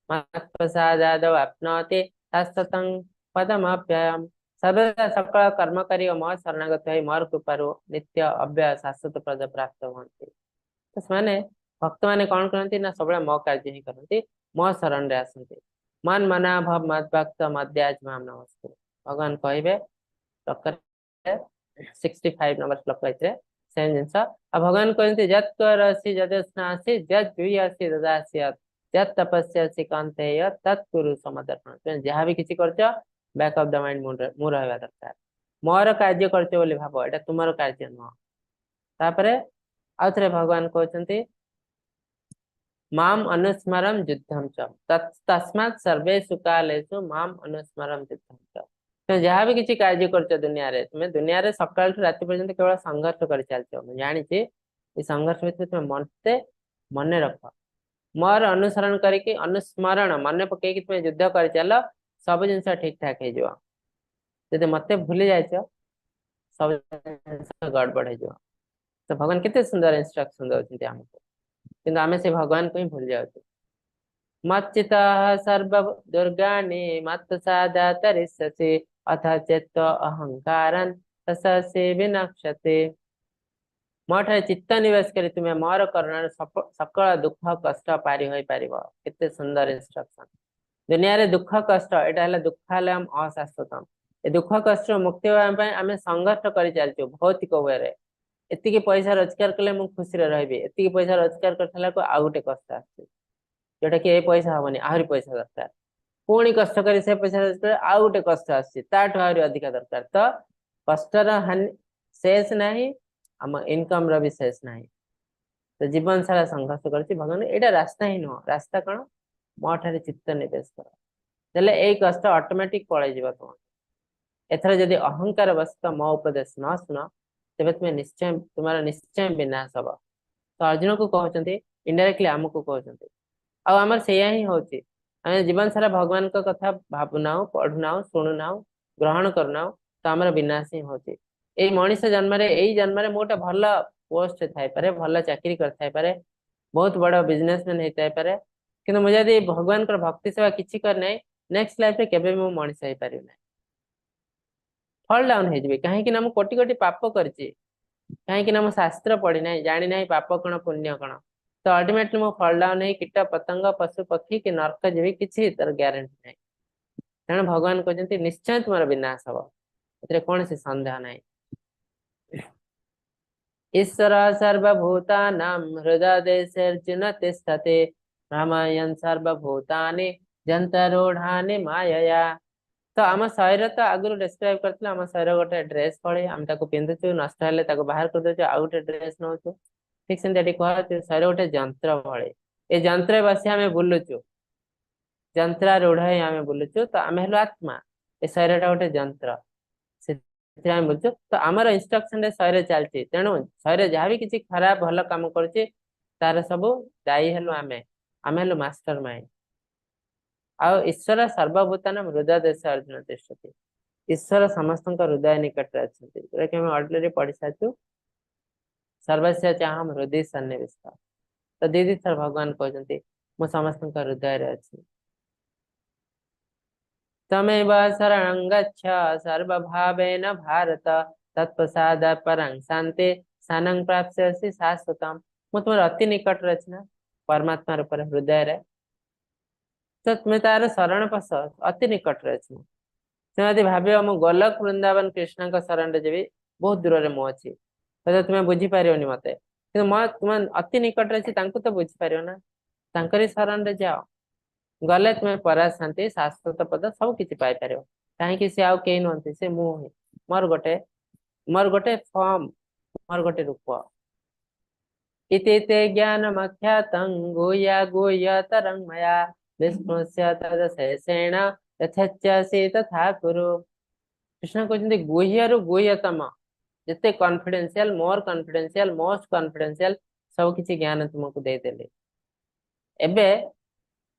मत्प्रसादादौ आप्नोति तत्सतं पदमप्ययम् सर्वदा सकल कर्म करी मो शरणागत होई मोर कृपारु नित्य अव्यय शाश्वत पद प्राप्त हुअन्ति तो माने भक्त माने कोन करन्ति ना सबले मो कार्य ही करन्ति मो शरण रे आसन्ति मन मना भव मद भक्त मध्याज माम नमस्ते भगवान कहिबे प्रकर 65 नंबर श्लोक कहते सेम जिंस आ भगवान कहते जत करसि जदस्नासि जत जुयसि ददासि जत तपस्यासि कांतेय तत् कुरु समदर्पण तो जहा भी किछि करछ बैक ऑफ द माइंड मु रहबा दरकार मोर कार्य करछ बोली भाबो एटा तुमरो कार्य न तापरे आउथरे भगवान कहचंती माम अनुस्मरम युद्धम च तस्मात् सर्वेषु कालेषु माम अनुस्मरम युद्धम च तो जहाँ भी किसी कार्य करछ दुनिया रे तुम्हें दुनिया रे सकाल ठु राति पर्यंत केवल संघर्ष कर चलछ मैं जानि छी ई संघर्ष में तुम मनते मने रख मोर अनुसरण करके अनुस्मरण मन पकई कि तुम युद्ध कर चल सब जिंस ठीक ठाक हे जो जदि मते भूली जायछ सब जिंस गड़बड़ हे जो तो भगवान कितने सुंदर इंस्ट्रक्शन दउछन्ती हमको किंतु आमे से भगवान को ही भूल जाउछ मच्चितः सर्व दुर्गानि मत्सादा तरिष्यसि अथ चेत्त अहंकारं तस्य विनक्षते मोठे चित्त निवेश करी तुम्हें मोर करुणा सकल दुख कष्ट पारी होई पारिबो केते सुंदर इंस्ट्रक्शन दुनिया रे दुख कष्ट एटा हला दुखालयम अशाश्वतम ए दुख कष्ट मुक्ति होय पय आमे संघर्ष करि चलछु भौतिक वे रे एतिकी पैसा रोजगार कले मु खुशी रे रहबी एतिकी पैसा रोजगार करथला को आ गुटे कष्ट आछे जोटा कि ए पैसा हबनी आहरी पैसा दरकार पुणी कष्ट करी से पैसा रोजगार आ गुटे कष्ट आछे ताठो आहरी अधिक दरकार तो कष्टर हानि शेष नाही आम इनकम रो भी शेष नाही तो जीवन सारा संघर्ष करछि भगवान एटा रास्ता ही न रास्ता कण मोठारे चित्त निवेश कर देले ए कष्ट ऑटोमेटिक पळै जिवो तुम एथर जदि अहंकार वस्त मो उपदेश न सुन तेबे तुम्हें निश्चय तुम्हारा निश्चय विनाश हबो तो अर्जुन को कहउचंती इनडायरेक्टली हमको कहउचंती आ हमर सेया ही होची हम जीवन सारा भगवान का कथा भाबुनाउ पढुनाउ सुनुनाउ ग्रहण करनाउ तो हमर विनाश ही होची ए मनुष्य जन्म रे मोटा भल पोस्ट थाई पारे भल चाकरी कर थाई पारे बहुत बड़ा बिजनेसमैन हे थाई पारे किंतु मुझे यदि भगवान कर भक्ति सेवा किछि कर नै नेक्स्ट लाइफ रे केबे मु मनुष्य हे पारि नै फॉल डाउन हे जिवे काहे कि ना मु कोटि कोटि पाप करछि काहे कि ना मु शास्त्र पढ़ी नै जानि नै पाप कोन पुण्य कोन तो अल्टीमेटली मु फॉल डाउन हे कीट पतंग पशु पक्षी कि नरक जीवी किछि तर गारंटी नै तेणु भगवान कहते निश्चय तुम्हारा विनाश हब एतरे कौन से संदेह नहीं ईश्वर सर्वभूतानां हृदय देशेऽर्जुन तिष्ठति भ्रमयन् सर्वभूतानि जन्तरूढानि मायया तो आम शरीर तो आगु डिस्क्राइब करथिला आम शरीर गोटे ड्रेस पळे हम ताको पिंधुछु नष्ट हेले ताको बाहर कर देछु आ गोटे ड्रेस नउछु ठीक से कह शरीर गोटे जंत्र भले ए जंत्र बसी आम बुलुचु जंत्रारूढ़ ही आम बुलुचु तो आम हेलु आत्मा ए शरीर गोटे जंत्र से बुझु तो आमर इंस्ट्रक्शन रे शरीर चलती तेणु शरीर जहाँ भी किसी खराब भल काम करुचे तार सब दायी हेलु आमे आम हेलु मास्टर माइंड आउ ईश्वर सर्वभूतान हृदय देश अर्जुन तिष्ठति ईश्वर समस्त हृदय निकट अच्छा ऑलरेडी पढ़ी सारी सर्वस्व चाहम हृदय सन्निविष्ट तो दीदी सर भगवान कहते मु समस्त हृदय रे अच्छी तमेव शरणं गच्छ सर्वभावेन भारत तत्प्रसाद परं शांति स्थानं प्राप्स्यसि शाश्वतम् मु तुम अति निकट रे अछि ना परमात्मा रूप हृदय रे तो तुम्हें तार शरण पस अति निकट रे अछि तुम्हें भाव मु गोलक वृंदावन कृष्ण शरण रे जीवी बहुत दूर रे मु अछि तो तुम्हें बुझी पारियोनी मते कि तुम अति निकट रे अछि तांको तो बुझी पारियो ना तांकरी शरण रे जाओ गले तुम्हें परा शांति शाश्वत पद सब किसी पाई पार कहीं सी आउ कई नुहति से मुझे मोर गोटे फॉर्म मोर गोटे रूप इति ते ज्ञानमख्यातं गुह्य गुह्यतरं मया विस्मृश्य तदशेषेण यथेच्छसि तथा कुरु कृष्ण कहते गुह्यरु गुह्यतम जिते कॉन्फिडेंशियल मोर कॉन्फिडेंशियल मोस्ट कॉन्फिडेंशियल सब किसी ज्ञान तुमको देदेले एबे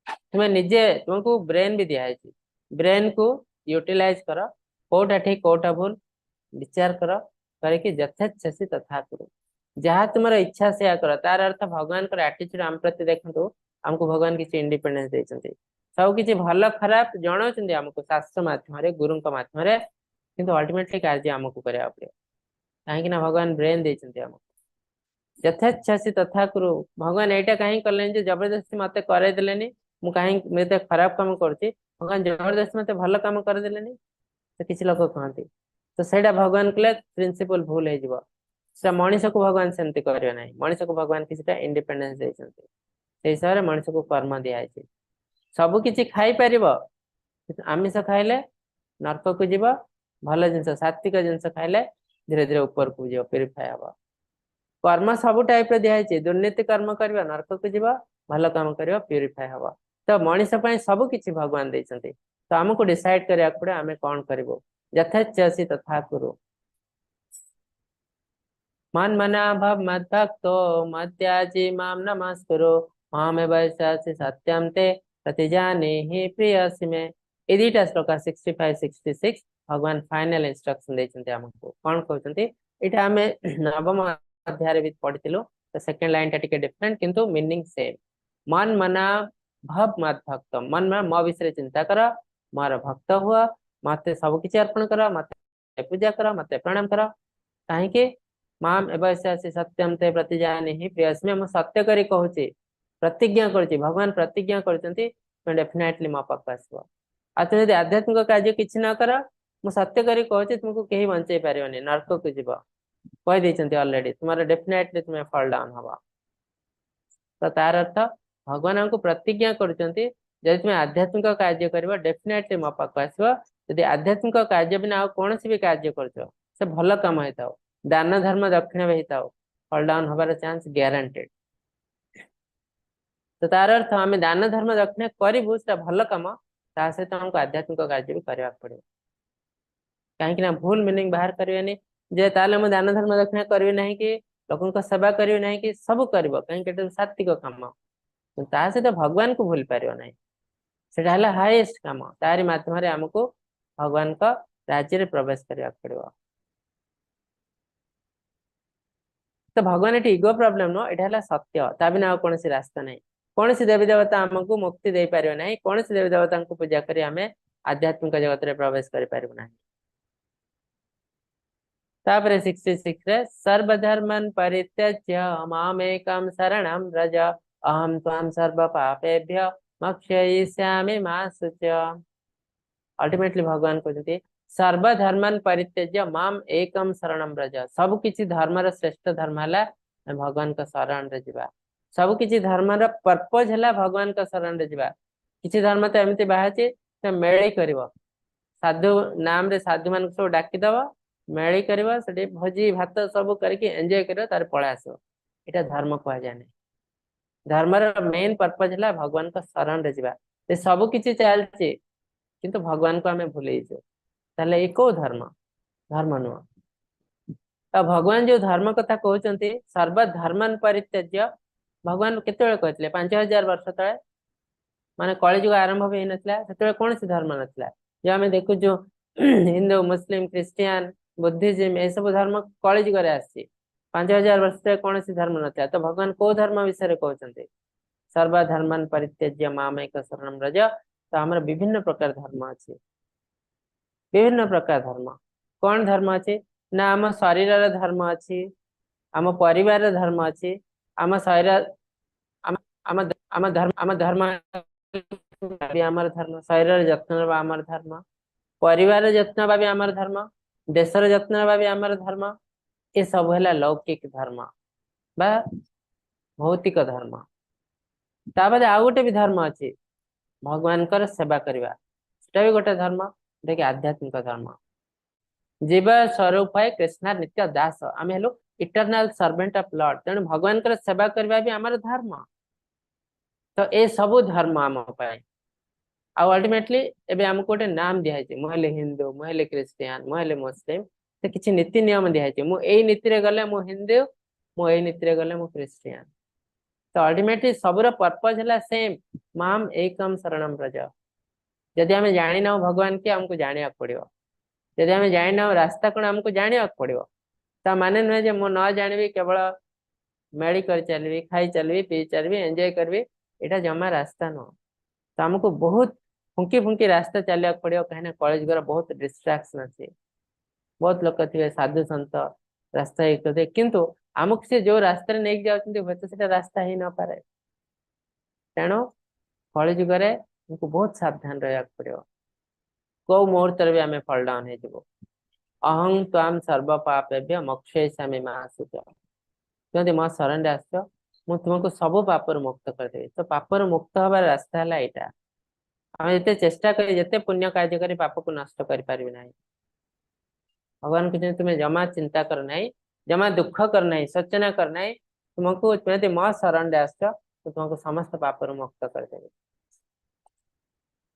तुम्हें निजे तुमको ब्रेन भी दिया है ब्रेन को यूटिलाइज कर कोटा ठीक कोटा भूल विचार कर करके यथेच्छसी तथा करो जहाँ तुम्हारा इच्छा से कर तार अर्थ भगवान का एटीट्यूड आम प्रति देखो हमको भगवान किसी इंडिपेंडेंस देते सब किसी भल खराब जनाऊँ आमको शास्त्र मध्यम गुरु मध्यम किंतु अल्टीमेटली कार्य आमको करा पड़े कहीं भगवान ब्रेन देते आमको यथेच्छसी तथा करो भगवान यहाँ कहीं कले जबरदस्ती मत करदेले मु कहीं मैं खराब काम करुच्ची भगवान जबरदस्ती मत भल काम करदेले तो किसी लोग कहते तो सहीटा भगवान कले प्रिंसिपल भूल हो मनीष को भगवान सेमती करें ना मनीष को भगवान किसी इंडिपेंडेंस देते हिसाब से मनीष को कर्म दिखाई सब किसी खाई पार आमिष खाइले नर्क को जीव भल जिन सात्विक जिनस खाइले धीरे धीरे ऊपर को जीव प्यूरिफाई हम कर्म सब टाइप दिखाई दुर्नीति कर्म करवा नर्क को जीव भल काम करवा प्यूरिफाई हम तो मनीष सब किसी भगवान देते तो आमको डिसाइड करा पड़े आम कौन कर यथेच्छसी तथा कुरु मन मना भव मद भक्तो मत्याजी माम नमस्कुरु मामेव वैशासि सत्यम ते प्रतिजाने ही प्रियसि में ए दुटा श्लोक 65-66 भगवान फाइनल इंस्ट्रक्शन देते आमको कौन कहते यहाँ आम नवम अध्याय भी पढ़ी तो सेकेंड लाइन टा डिफरेंट किंतु मीनिंग सेम मन मना भव मद भक्त मन में मो विषय चिंता कर मोर भक्त हुआ मत सब किसी अर्पण कर मत पूजा कर मत प्रणाम कर कहीं माम एवं सत्यम ते प्रतिजाने ही प्रियस्मे मु सत्य करी कहूँ प्रतिज्ञा करुच्ची भगवान प्रतिज्ञा करते डेफिनेटली मो पाक आसो आ तुम यदि आध्यात्मिक कार्य किसी न कर मु सत्य करी कहूँ तुमको कहीं बंचई पार नर्क को जीव कहीदे अलरेडी तुम्हारा डेफिनेटली तुम्हें फॉल डाउन हवा तो तार अर्थ भगवान हमको प्रतिज्ञा करते जब तुम आध्यात्मिक कार्य कर डेफिनेटली मो पाक आसो यदि आध्यात्मिक कार्य बिना कौन भी कार्य कर भल कम होता दान धर्म दक्षिण भी होता फॉल डाउन हबार चांस ग्यारंटेड तो तार अर्थ आम दान धर्म दक्षिण करूँ से भल कम ता सहित हमको आध्यात्मिक कार्य भी करने पड़े कहीं भूल मीनिंग बाहर करें जे ताले मु दान धर्म दक्षिण करी ना कि लोक सेवा करी ना कि सब कर कहीं सात्विक कम ता सहित भगवान को भूल पार ना से हाईएस्ट कम तारी मध्यम आमको भगवान का राज्य में प्रवेश करने पड़े तो भगवान ये इगो प्रॉब्लम नो यहाँ सत्य ता बिना कौन रास्ता नहीं कौन देवी देवता आमको मुक्ति दे पार ना कौन देवी देवता को पूजा करी आम आध्यात्मिक जगत में प्रवेश कर तापर 66 रे सर्वधर्मन परित्यज्य मामेकं शरणं व्रज अहम त्वां सर्व पापेभ्य मोक्षयिष्यामि मा शुच अल्टीमेटली भगवान कहते सर्वधर्मन परित्यज्य माम एकम शरणं व्रज सब किसी धर्मर श्रेष्ठ धर्म है भगवान का शरण रे जीवा सब किसी धर्मर पर्पज है भगवान का शरण रे जीवा किसी धर्म तो एमती बाहर मेल कर साधु नाम रे साधु मान सब डाकिदब मेली कर भोजी भात सब करके एंजॉय कर तार पळा आसो एटा धर्म कह जाए नहीं। धर्मर मेन पर्पज है भगवान को शरण रे जीवा। ये सब किछि चलछि किंतु भगवान को आमे भूले जो ताले एको धर्म धर्म नुह। तो भगवान जो धर्म कथा कहते सर्व धर्मान परित्यज्य भगवान केते कहते 5000 वर्ष तले माने कलिजुग आरंभ भी नथिला सेते कौन सी धर्म नथिला। जो आमे देखु जो हिंदू मुस्लिम क्रिश्चियन बुद्धिज्म ए सब धर्म कलिजुग रे आसी 5000 वर्ष तले कौन सी धर्म नथिला। तो भगवान को धर्म विषय कहते सर्व धर्मान परित्यज्य मामेक शरणं व्रज। तो हमर विभिन्न प्रकार धर्म अछि विभिन्न प्रकार धर्म कौन धर्म अछि ना आम शरीर धर्म अच्छी आम परिवार धर्म अच्छी आम शरीर आम आम आम धर्म आम धर्म आमर धर्म शरीर जत्न आमर धर्म परिवार जत्न भी आमर धर्म देशर जत्न भी आमर धर्म ये सब है लौकिक धर्म बा भौतिक धर्म। ताबद आउ गोटे भी धर्म अच्छी भगवान सेवा करवा सेटा भी गोटे धर्म देखिए आध्यात्मिक धर्म। जीव स्वरूप है कृष्ण नित्य दास आम हेलु इटरनाल सर्वेंट ऑफ लॉर्ड तेणु भगवान सेवा करवा भी आमर धर्म। तो ए सबु धर्म आम अल्टीमेटली एबे हमको गोटे नाम दिखाई मुझे हिंदू मुझे क्रिश्चियन मुझे मुस्लिम तो किसी नीति नियम दिखाई मुझे नीति रे गले मु हिंदू मुझे नीति रे गले मु क्रिश्चियन। तो अल्टीमेटली सबुर पर्पज है सेम माम एकम शरणम व्रज। जदि आम जानी ना भगवान के हमको जाना पड़ो जदि आम जानी ना रास्ता कौन हमको जाना पड़ो ता माने नुहे जे मु न जानी केवल मेडी कर चलि खाई चलि पी चलि एंजॉय करबी एटा जमा रास्ता नुह। तो हमको बहुत फुंकी फुंकी रास्ता चलिया पड़ो कहीं कलेज बहुत डिस्ट्राक्शन अच्छे बहुत लोग थे साधु सन्त रास्ता थे किंतु आमको से जो रास्ता नहीं जाते रास्ता ही न पारे तेणु कलिजुगे हमको बहुत सावधान रहा पड़ो कौ मुहूर्त भी आम फल डाउन हो अहं ताम सर्व पापेभ्य मोक्षयिष्यामि मा शुचः। जदि मो शरण आस मु तुमको सब पापर मुक्त करदेवी। तो पापर मुक्त हबार रास्ता है यहाँ आम जिते चेष्टा करी जिते पुण्य कार्य करी पाप को नष्ट कर पारि ना। भगवान कहते तुम्हें जमा चिंता कर ना जमा दुख करना सोचना करना तुमको यदि मो शरण आस तो तुमको समस्त पापर मुक्त करदेवी।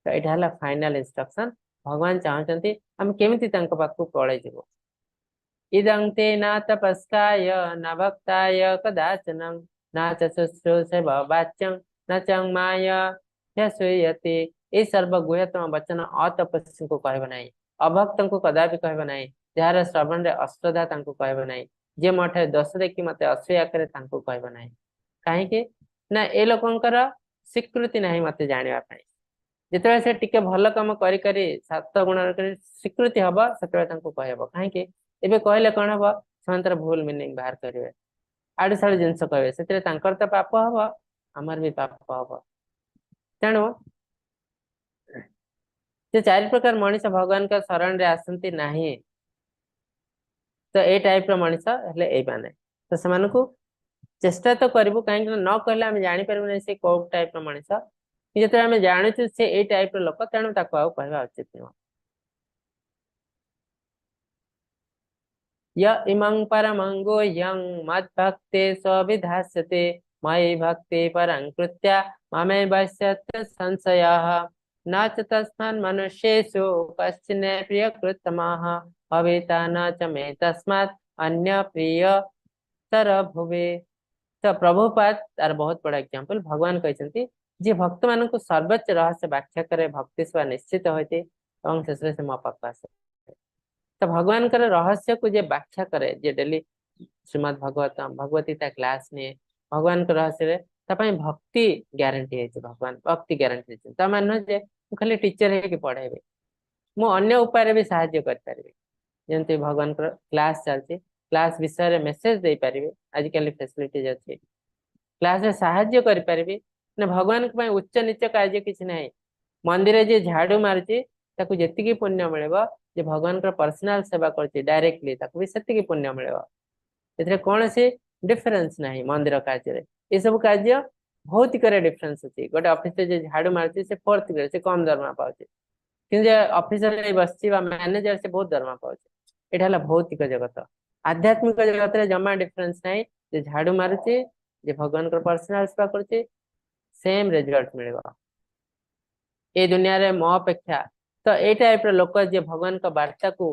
तो यहाँ है फाइनल इंस्ट्रक्शन भगवान चाहते आम केमी पाखक पलि जीव इदं ते न तपस्काय न भक्ताय कदाचन न च शुश्रूषव वाच्यं न च मायते। ये सर्वगुह्यतम वचन अतपस्वी को कहब ना अभक्त को कदापि कहब ना जार श्रवण रे अश्रद्धा कहब ना जे मठे दोष देखी मत असूया करे कहब ना कहीं ना ए लोकंकर स्वीकृति ना मत जानापी जिते से टिके भल कम करी करी सात गुण स्वीकृति हम से कहब कहीं एबे कहले कौन हम से भूल मीनिंग बाहर करेंगे आड़े साड़े जिनस कहे से तो पाप हम आमर भी पाप हम। तेणु से चारि प्रकार मनीष भगवान का शरण रे आसंती नहीं तो ए टाइप रो मनीष हेले ए माने तो से चेष्टा तो करूँ कहीं न कहले आम जापर ना से कौ टाइप रो मनीष जो आम जानूँ से ए टाइप रो लोक तेणु कहवा उचित नुह। य इमं परमंगो यं मद्भक्ते स्वविधास्यते मयि भक्ति परं कृत्या ममे वश्यत् संशयः न च तस्मान् मनुष्येषु कश्चिन् प्रियकृतमः भविता न च मे तस्मात् अन्य प्रियतर भुवे। तो प्रभुपाद तार बहुत बड़ा एग्जांपल भगवान कहते जे भक्त मान सर्वोच्च रहस्य व्याख्या करे भक्ति सेवा निश्चित होती शेष से मो पाख आसे। तो भगवान कर रहस्य को जे व्याख्या करे जे डेली श्रीमद् भागवतम भगवतीता क्लास ने भगवान के रहस्य भक्ति ग्यारंटी है भगवान भक्ति ग्यारंटी तो मान जे खाली टीचर है पढ़ेबे मु अन्य उपाय भी साहाय्य कर जमती भगवान क्लास चलती क्लास विषय मेसेज दे पारे आजिकल फैसिलिटीज अच्छी क्लास रे साहाय्य कर पारे ना भगवान उच्च नीच कार्य किसी ना मंदिर जे झाड़ू मारुची ताकू जेतिकी पुण्य मिलेबो जे भगवान का पर्सनल सेवा करती डायरेक्टली ताकू भी सेतिकी पुण्य मिलेबो एथरे कौन से डिफरेंस नहीं मंदिर कार्य ये सब कार्य भौतिक डिफरेंस अच्छी गोटे ऑफिस जे झाड़ू मारुची से फोर्थ ग्रेड से कम दरमा पाउची कि ऑफिसर बस मैनेजर से बहुत दरमा पाउची एटा हला भौतिक जगत। आध्यात्मिक जगत रे जमा डिफरेंस नहीं जे झाड़ू मारुचे जे भगवान को पर्सनल सेवा करचे सेम रिजल्ट मिलेगा ए दुनिया रे मो अपेक्षा। तो ए टाइप रो लोक जे भगवान को वार्ता को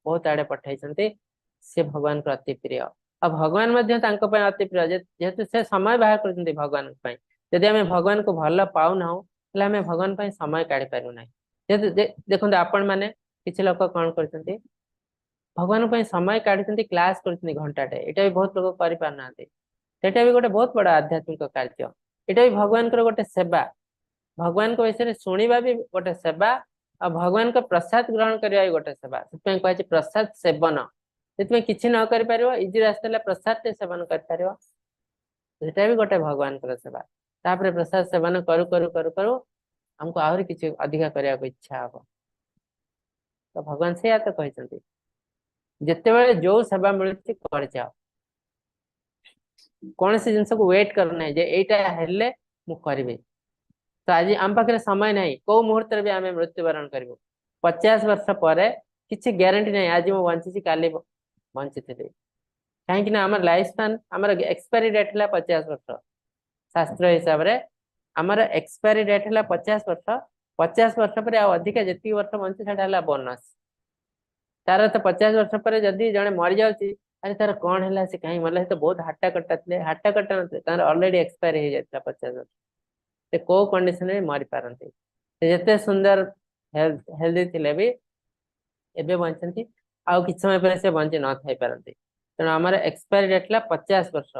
बहुत आड़े पठाई से भगवान को अति प्रिय और भगवान मध्य तांको पय अति प्रिय जेहेतु से समय बाहर करछन्ती भगवान पय यदि हमें भगवान को भल पाउ ना तले हमें भगवान पय समय काढी पारु नाही जेहेतु देखंतु आपण माने किछि लोक कोन करछन्ती भगवान पय समय काढिछन्ती क्लास करछन्ती घंटाटे एटा भी बहुत लोक करि पार नाते सेटा भी गोटे बहुत बड़ा आध्यात्मिक कार्य एटा भी भगवान को गोटे सेवा भगवान को विषय शुणा भी गोटे सेवा और भगवान को प्रसाद ग्रहण करवा भी गोटे सेवा से कहे प्रसाद सेवन से किसी न कर पार इजी रास्ता प्रसाद टे सेवन कर भी गोटे भगवान को सेवा तापर प्रसाद सेवन करू करू करू करू हमको आहरी किसी अधिका करने को इच्छा हम तो भगवान से तो कहते जिते बड़े जो सेवा मिलती कर जाओ कौन सी जिनस को वेट करना है ये मुझे तो आज आम पाखे समय ना कौ मुहूर्त भी आम मृत्युवरण करूँ 50 वर्ष पर किसी ग्यारंटी ना आज मुझे बंची काली बंची थी कहीं आम लाइफ स्पान आम एक्सपायरी डेट है 50 वर्ष शास्त्र हिसाब से आमर एक्सपायरी डेट है 50 वर्ष 50 वर्ष पर अधिका जी वर्ष बंचे से बोनस तार तो 50 वर्ष पर जदि जड़े मरी जाऊँगी अरे तार कौन है से कहीं मरला तो बहुत हाटा कटा थे हाटा कटा ना अलरेडी एक्सपायर हो जाता 50 वर्ष से को कंडीशन में मरी पारती जिते सुंदर हेल्दी थे भी एबे बंचती आउ कि समय पर से बंची न थी पारती तेणु आम एक्सपायरी डेट है 50 वर्ष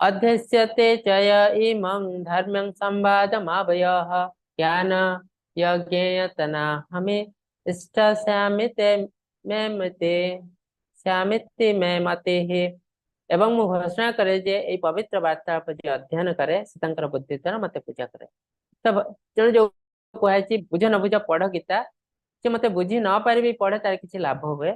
अध्यस्यते चय इमं धर्मं संवादमावयः ज्ञान यज्ञेयतना हमें इष्ट श्यामिते मे मते श्यामिति मे मते हे एवं मु घोषणा करे जे ए पवित्र वार्तालाप जे अध्ययन करे से तांकर बुद्धि द्वारा मते पूजा करे तब तेणु जो कहे बुझ न बुझ पढ़ गीता से मते बुझी न पारि भी पढ़े तार किसी लाभ हुए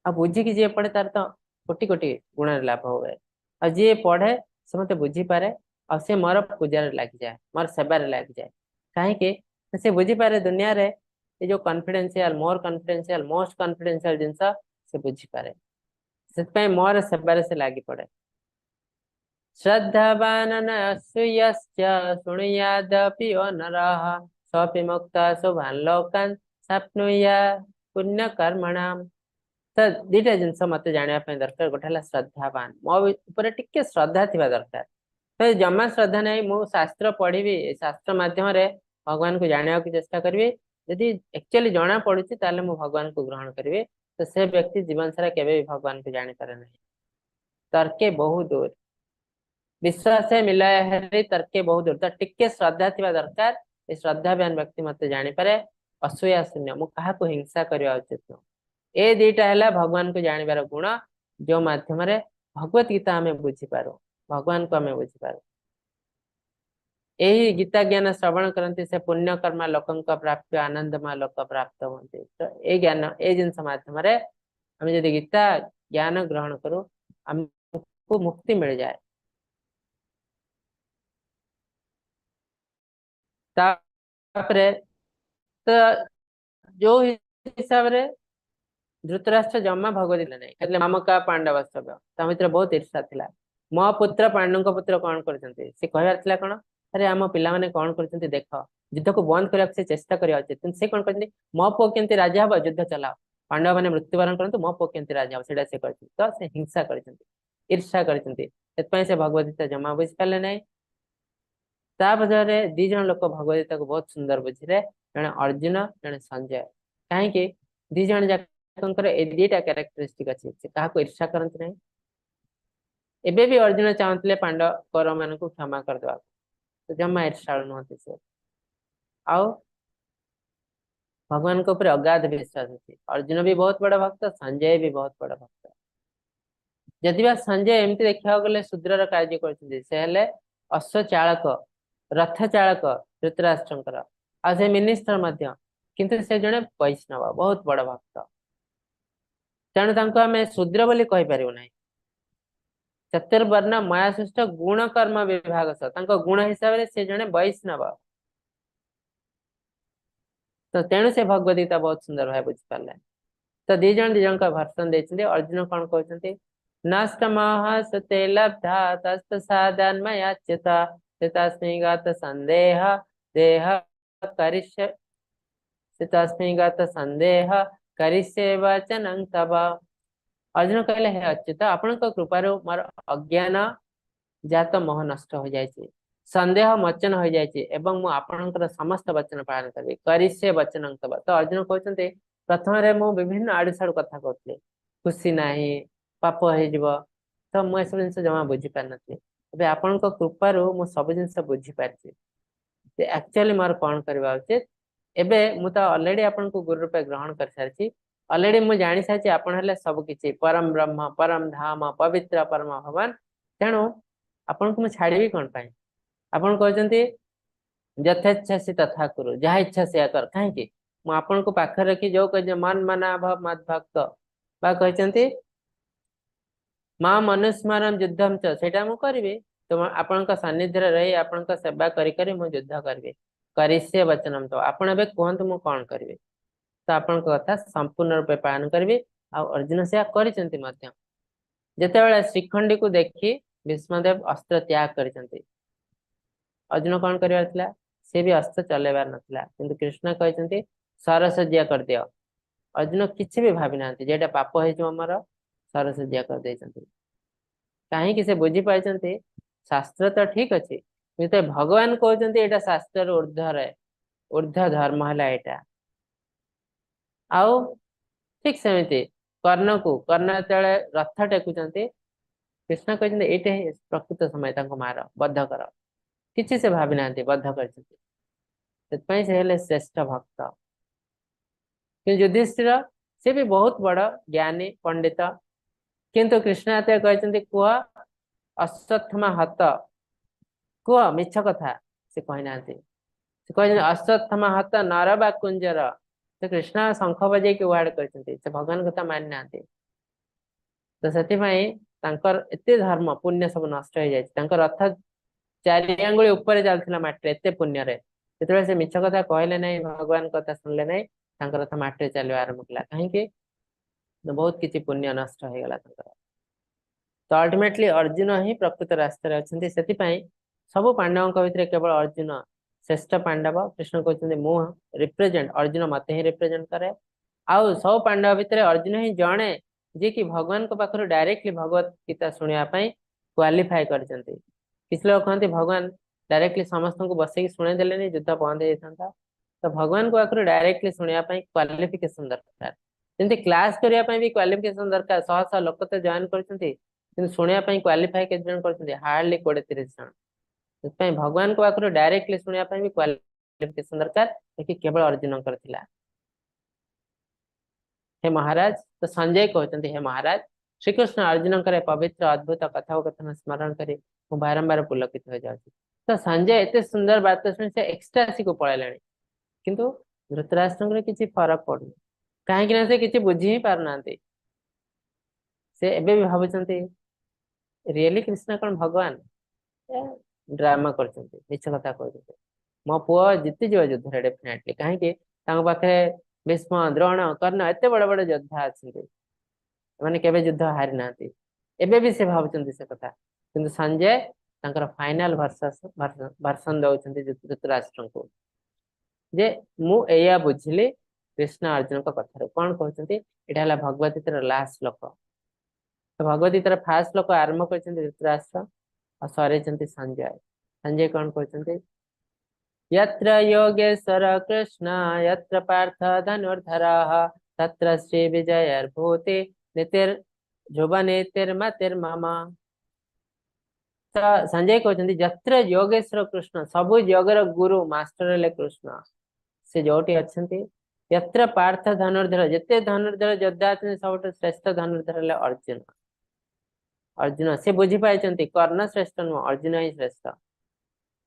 आ बुझी की जे पढ़े तार तो कोटि कोटि गुण लाभ हुए आ जे पढ़े से मते बुझी पारे आ से मोर पूजार लग जाए मोर सेवार लग जाए कहीं से बुझी पारे दुनिया रे ये जो कॉन्फिडेंशियल मोस्ट कॉन्फिडेंशियल जिनस से बुझी पारे से मोर सेवार से लगी पड़े श्रद्धावान शुणुयादपि नरः सोऽपि मुक्तः शुभान् लोकान् प्राप्नुया पुण्य कर्मणाम तो दीटा जिनस मत जाना दरकार गोटे श्रद्धावान मो ऊपर टिके श्रद्धा थी दरकार तो जमा श्रद्धा नहीं मु शास्त्र पढ़ी शास्त्र मध्यम भगवान को जाना की चेष्टा करी यदि एक्चुअली जना पड़ी ताले मु भगवान को ग्रहण करी तो से व्यक्ति जीवन सारा केवे भी भगवान को जानी पारे नहीं तर्के बहुत दूर विश्वास मिलाय है तर्के बहुत दूर तो टिके श्रद्धा थी दरकार ये श्रद्धावान व्यक्ति मत जानीपे असूया शून्य मु क्या हिंसा करवा उचित नुह ए दीटा है भगवान को जानिबार गुण जो माध्यम भगवत गीता आम बुझीपार भगवान को आम बुझीपार यही गीता ज्ञान श्रवण करती से पुण्य कर्मा लोक प्राप्त आनंदमय लोक प्राप्त होती तो ये ज्ञान ये जिनस मध्यम आम जब गीता ज्ञान ग्रहण करूँ आमको मुक्ति मिल जाए तापरे तो जो हिसाब रे धृतराष्ट्र जमा भगवती नहीं माम का पांडव ता मित्र बहुत ईर्षा थिला मो पुत्र पांडु पुत्र कौन करते कहबार कौन अरे आम पिला कौन कर देख युद्ध को बंद करने से चेष्टा करवा उचित से कौन कहते मो पु केमती राजा हम युद्ध चलाओ पांडव मैंने मृत्युवरण करूँ मो पु केमती राजा हम से तो से हिंसा कर ईर्षा कर भगवद्गीता जमा बुझी पारे ना तापरे दी जन लोक भगवद्गीता को बहुत सुंदर बुझे जड़े अर्जुन जड़े संजय कहीं दी जन दीटा क्यारेक्टरिस्टिक अच्छी क्या ईर्षा करती ना एबे भी अर्जुन चाहते पांडव कौरव मान क्षमा करदे तो जमा ईर्षालु नुहति से आओ भगवान के ऊपर अगाध विश्वास अच्छी अर्जुन भी बहुत बड़ा भक्त संजय भी बहुत बड़ा भक्त जदि बा संजय एमती देखा गले शूद्रर कार्य कर अश्व चालक रथ चालक धृतराष्ट्र आ से मिनिस्टर किंतु से जड़े वैष्णव बहुत बड़ भक्त तेणु आम शूद्र बोली कहीपर ना चतुर्वर्ण माया सृष्ट गुण कर्म विभाग सह गुण हिसाब से जड़े वैष्णव तो तेणु से भगवद्गीता बहुत सुंदर भाव बुझी पारे तो दी जन का भर्सन देते अर्जुन कौन कहते नष्टमः सुते लब्धा तस्त साधन्मयाच्युत तस्मिगत संदेह देह करिष्य तस्मिगत संदेह करिष्ये वचनं तव। अर्जुन कहले हे अच्युत आपण कृपार मोर अज्ञान जात मोह नष्ट हो जाए संदेह मोचन हो जाए एवं मु आपणकर समस्त वचन पालन करी करिष्ये वचनं तव। तो अर्जुन कहते प्रथम मु विभिन्न आड़ू साड़ू कथा कहते खुशी नाही पाप हो तो मुझे सब जिन जमा बुझी पार नी ए आपण कृपारू मु सब जिन बुझी पार्टी एक्चुअली मोर कौन करवा उचित एबे मु तो ऑलरेडी आपन को गुरु रूपे ग्रहण कर सारी ऑलरेडी मु जानी सारी आपन हले सब किछि परम ब्रह्म परम धाम पवित्र परम भगवान तेणु आपन को मु छाड़ीबी कोन पाई आपन कहजंती यथेच्छा से तथा करू जहा इच्छा से कर कहीं मु आपन को पाखर रखी जो कह मन मना भव मद भक्त बा कहजंती मां मनुस्मरम युद्धम च सेटा मु करबी तो आपण सानिध्य रही आपण सेवा करी करी मु युद्ध करबी करिष्ये वचनम तो आपण एबे कहंतु मु कोन करबी तो आपण कथा संपूर्ण रूपे पालन करबी आ अर्जुन से करिसंती मध्य जेतेबेले श्रीखंडी को देखी भीष्मदेव अस्त्र त्याग करिसंती अर्जुन कौन करिवार थिला से भी अस्त्र चलेबार नथिला किंतु कृष्ण कहचंती सरसज्या कर दियो अर्जुन किछि भी भाबी नांती जेटा पाप हे जो हमर सरसज्या कर देचंती काहे कि से बुझी पाइचंती शास्त्र तो ठीक अच्छे किंतु भगवान कहते एटा शास्त्र ऊर्ध धर्म है एटा आउ ठीक सेमती कर्ण को कर्ण तले रथ टेकुचंती कृष्ण कहते एटे प्रकृत समय तांको मार बद्ध कर किछि से भाबी नांती बद्ध करचंती सेतपई से हेले श्रेष्ठ भक्त कि युधिष्ठिर से भी बहुत बड़ ज्ञानी पंडित किंतु कृष्ण आते कहते कुह अश्वत्थमा हत कुह मिछ कथा से कहना से अश्वत्थमा हत नरबा कुंजर तो कृष्ण शंख बजे के वार्ड करते भगवान कथा मानि ना तो से धर्म पुण्य सब नष्ट हो जाए रथ चारि आंगुली ऊपर चलता माटी एत पुण्य जो से मिछ कथा कहले ना भगवान कथा शुणिले ना रथ माटी चलवा आरंभ कला कहीं बहुत किसी पुण्य नष्ट हो गला तो अल्टीमेटली अर्जुन ही प्रकृत रास्तार अच्छा से सब पांडवों भितर केवल अर्जुन श्रेष्ठ पांडव कृष्ण कहते मु रिप्रेजेंट अर्जुन मत ही रिप्रेजेंट करे आउ सब पांडव भितर अर्जुन ही जड़े जी कि भगवान को पाखर डायरेक्टली भगवत गीता शुणापी क्वालिफाई करते किसी लोग कहते भगवान डायरेक्टली समस्त को बसई शुणे देले युद्ध बंद हो जाता तो भगवान को पाखर डायरेक्टली शुणापी क्वालिफिकेशन दरकार जमी क्लास करने भी क्वालिफिकेशन दरकार शह शह लोक तो जॉइन कर शुणापी क्वालिफाई केते जन करते हार्डली 20-30 जन भगवान को आखिर डायरेक्टली शुणापी भी क्वालिफिकेशन दरकार कि केवल अर्जुन कर हे महाराज तो संजय कहते हे महाराज श्रीकृष्ण अर्जुन करे पवित्र अद्भुत कथोपकथन स्मरण करी मु बारंबार पुलकित हो जाऊँ तो संजय एते सुंदर बात शुणी से एक्सटासी को पलैला किंतु धृतराष्ट्र किसी फरक पड़ुनी कहीं से किसी बुझी ही पारना से एबे भी भावुंट रियली कृष्ण कौन भगवान ड्रामा करछंती मिछ कथा कहते मो पुआ जीती जो युद्ध डेफिनेटली कहीं पाखे भीष्म द्रोण कर्ण एत बड़ बड़ योद्धा अच्छे मैंने केबे युद्ध हारी ना एबे भी से भावुंट से कथा किंतु संजय फाइनल वर्सन दौरान धृतराष्ट्र को जे मु एया बुझिली कृष्ण अर्जुन का कथा कौन कहते यहाँ भगवत गीतार लास्ट श्लोक तो भगवत गीतार फास्ट श्लोक आरंभ कर धृतराष्ट्र और सर संजय संजय कौन कहते यत्र योगेश्वर कृष्ण यत्र पार्थ धनुर्धरः तत्र श्री विजयर्भूति नीतिर ध्रुवनीतिर्मतिर्मम तो संजय कहते यत्र योगेश्वर कृष्ण सबु योगर गुरु मास्टर ले कृष्ण से जोटी अच्छा यत्र पार्थ धनुर्धर जिते धनुर्धर योद्धा सब श्रेष्ठ धनुर्धर अर्जुन अर्जुन से बुझी पाई कर्ण श्रेष्ठ नुह अर्जुन ही श्रेष्ठ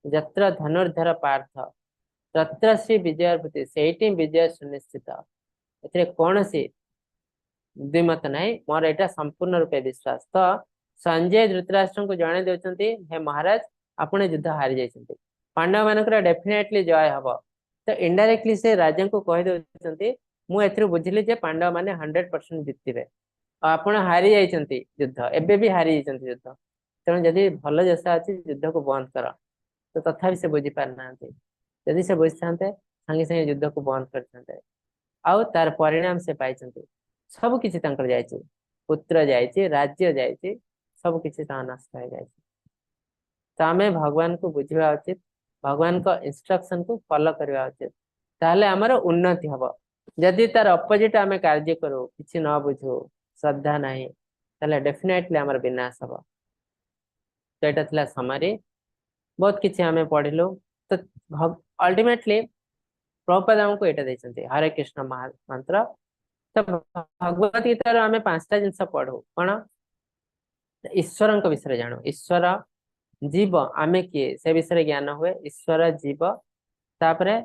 यत्र धनुर्धर पार्थ तत्र श्री विजय से विजय सुनिश्चित ए कौन सी द्विमत ना मोर यहाँ संपूर्ण रूपे विश्वास तो संजय धृतराष्ट्र को जन दे हे महाराज आपण युद्ध हारी जाइए पांडव मान डेफिनेटली जय हम तो इनडायरेक्टली से राजा को कही दे ମୁଁ ଏଥିରୁ ବୁଝିଲି ଯେ ପାଣ୍ଡବ ମାନେ 100% ଜିତିବେ। ଆଉ ଆପଣ ହାରି ଯାଇଛନ୍ତି ଯୁଦ୍ଧ, ଏବେ ବି ହାରି ଯାଇଛନ୍ତି ଯୁଦ୍ଧ। ତେଣୁ ଯଦି ଭଲ ଦଶା ଅଛି ଯୁଦ୍ଧକୁ ବନ୍ଦ କର। ତ ତଥାପି ସେ ବୁଝି ପାରିନାହାନ୍ତି। ଯଦି ସେ ବୁଝିଥାନ୍ତେ ସାଙ୍ଗେ ସାଙ୍ଗେ ଯୁଦ୍ଧକୁ ବନ୍ଦ କରିଥାନ୍ତେ। ଆଉ ତାର ପରିଣାମ ସେ ପାଇଛନ୍ତି। ସବୁ କିଛି ତାଙ୍କର ଯାଇଛି, ପୁତ୍ର ଯାଇଛି, ରାଜ୍ୟ ଯାଇଛି, ସବୁ କିଛି ତାହା ନଷ୍ଟ ହେଇଯାଇଛି। ତ ଆମେ ଭଗବାନଙ୍କୁ ବୁଝିବା ଉଚିତ, ଭଗବାନଙ୍କ ଇନଷ୍ଟ୍ରକ୍ସନ କୁ ଫଲୋ କରିବା ଉଚିତ, ତାହେଲେ ଆମର ଉନ୍ନତି ହବ। ଯଦି ତାର ଅପୋଜିଟ ଆମେ କାର୍ଯ୍ୟ କରୁ, କିଛି ନ ବୁଝୁ, ଶ୍ରଦ୍ଧା ନାହିଁ, ତାହେଲେ ଡେଫିନେଟଲି ଆମର ବିନାଶ ହବ। ତ ଏଇଟା ଥିଲା ସମରି। ବହୁତ କିଛି ଆମେ ପଢିଲୁ। ତ ଅଲ୍ଟିମେଟଲି ପ୍ରଭୁପାଦ ଆମକୁ ଏଇଟା ଦେଇଛନ୍ତି, ହରେ କୃଷ୍ଣ ମନ୍ତ୍ର। ତ ଭଗବତ ଗୀତାର ଆମେ 5ଟା ଜିନିଷ ପଢୁ। କଣ? ଈଶ୍ୱରଙ୍କ ବିଷୟରେ ଜାଣୁ, ଈଶ୍ୱର, ଜୀବ, ଆମେ କିଏ ସେ ବିଷୟରେ ଜ୍ଞାନ ହୁଏ। ଈଶ୍ୱର, ଜୀବ, ତାପରେ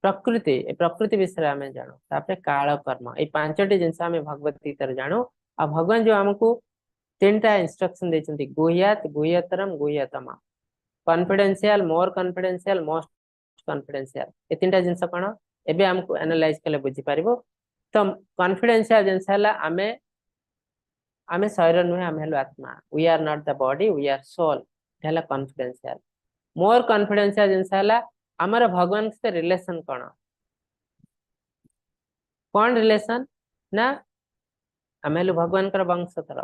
ପ୍ରକୃତି, ଏ ପ୍ରକୃତି ବିଷୟରେ ଆମେ ଜାଣୁ, ତାପରେ କାଳ, କର୍ମ, ଏଇ 5ଟି ଜିନିଷ ଆମେ ଭଗବତ ଗୀତାରେ ଜାଣୁ। ଆଉ ଭଗବାନ ଯୋଉ ଆମକୁ 3ଟା ଇନଷ୍ଟ୍ରକ୍ସନ ଦେଇଛନ୍ତି, ଗୁହ୍ୟାତ, ଗୁହ୍ୟତରମ, ଗୁହ୍ୟତମ, କନଫିଡେନ୍ସିଆଲ, ମୋର କନଫିଡେନ୍ସିଆଲ, ମୋଷ୍ଟ କନଫିଡେନ୍ସିଆଲ, ଏ 3ଟା ଜିନିଷ କଣ ଏବେ ଆମକୁ ଆନାଲାଇଜ କଲେ ବୁଝିପାରିବୁ। ତ କନଫିଡେନ୍ସିଆଲ ଜିନିଷ ହେଲା ଆମେ ଶରୀର ନୁହେଁ, ଆମେ ହେଲୁ ଆତ୍ମା। We are not the body, we are soul. এটা ହେଲା କନଫିଡେନ୍ସିଆଲ। मोर कॉन्फिडेंशियल ଜିନିଷ ହେଲା ଆମର ଭଗବାନ ସହିତ ରିଲେସନ କଣ ରିଲେସନ ନା ଆମେ ହେଲୁ ଭଗବାନଙ୍କର ବଂଶଧର।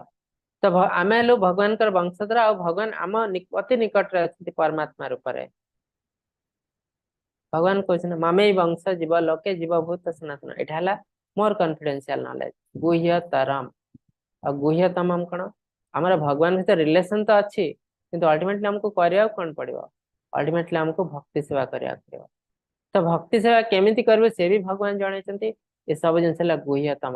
ତ ଆମେ ହେଲୁ ଭଗବାନଙ୍କର ବଂଶଧର, ଆଉ ଭଗବାନ ଆମ ଅତି ନିକଟରେ ଅଛନ୍ତି ପରମାତ୍ମା ରୂପରେ। ଭଗବାନ କହୁଛନ୍ତି ମମେଇ ବଂଶ ଜୀବ ଲୋକେ ଜୀବ ଭୂତ ସନାତନ। ଏଇଟା ହେଲା ମୋର କନଫିଡେନ୍ସିଆଲ ନଲେଜ, ଗୁହ୍ୟତରମ। ଆଉ ଗୁହ୍ୟତମ କଣ? ଆମର ଭଗବାନ ସହିତ ରିଲେସନ ତ ଅଛି, କିନ୍ତୁ ଅଲ୍ଟିମେଟଲି ଆମକୁ କରିବାକୁ କଣ ପଡିବ? ଅଲ୍ଟିମେଟଲି ଆମକୁ ଭକ୍ତି ସେବା କରିବାକୁ ପଡିବ। ତ ଭକ୍ତି ସେବା କେମିତି କରିବେ ସେ ବି ଭଗବାନ ଜଣେଇଛନ୍ତି। ଏସବୁ ଜିନିଷ ହେଲା ଗୁହ୍ୟତମ,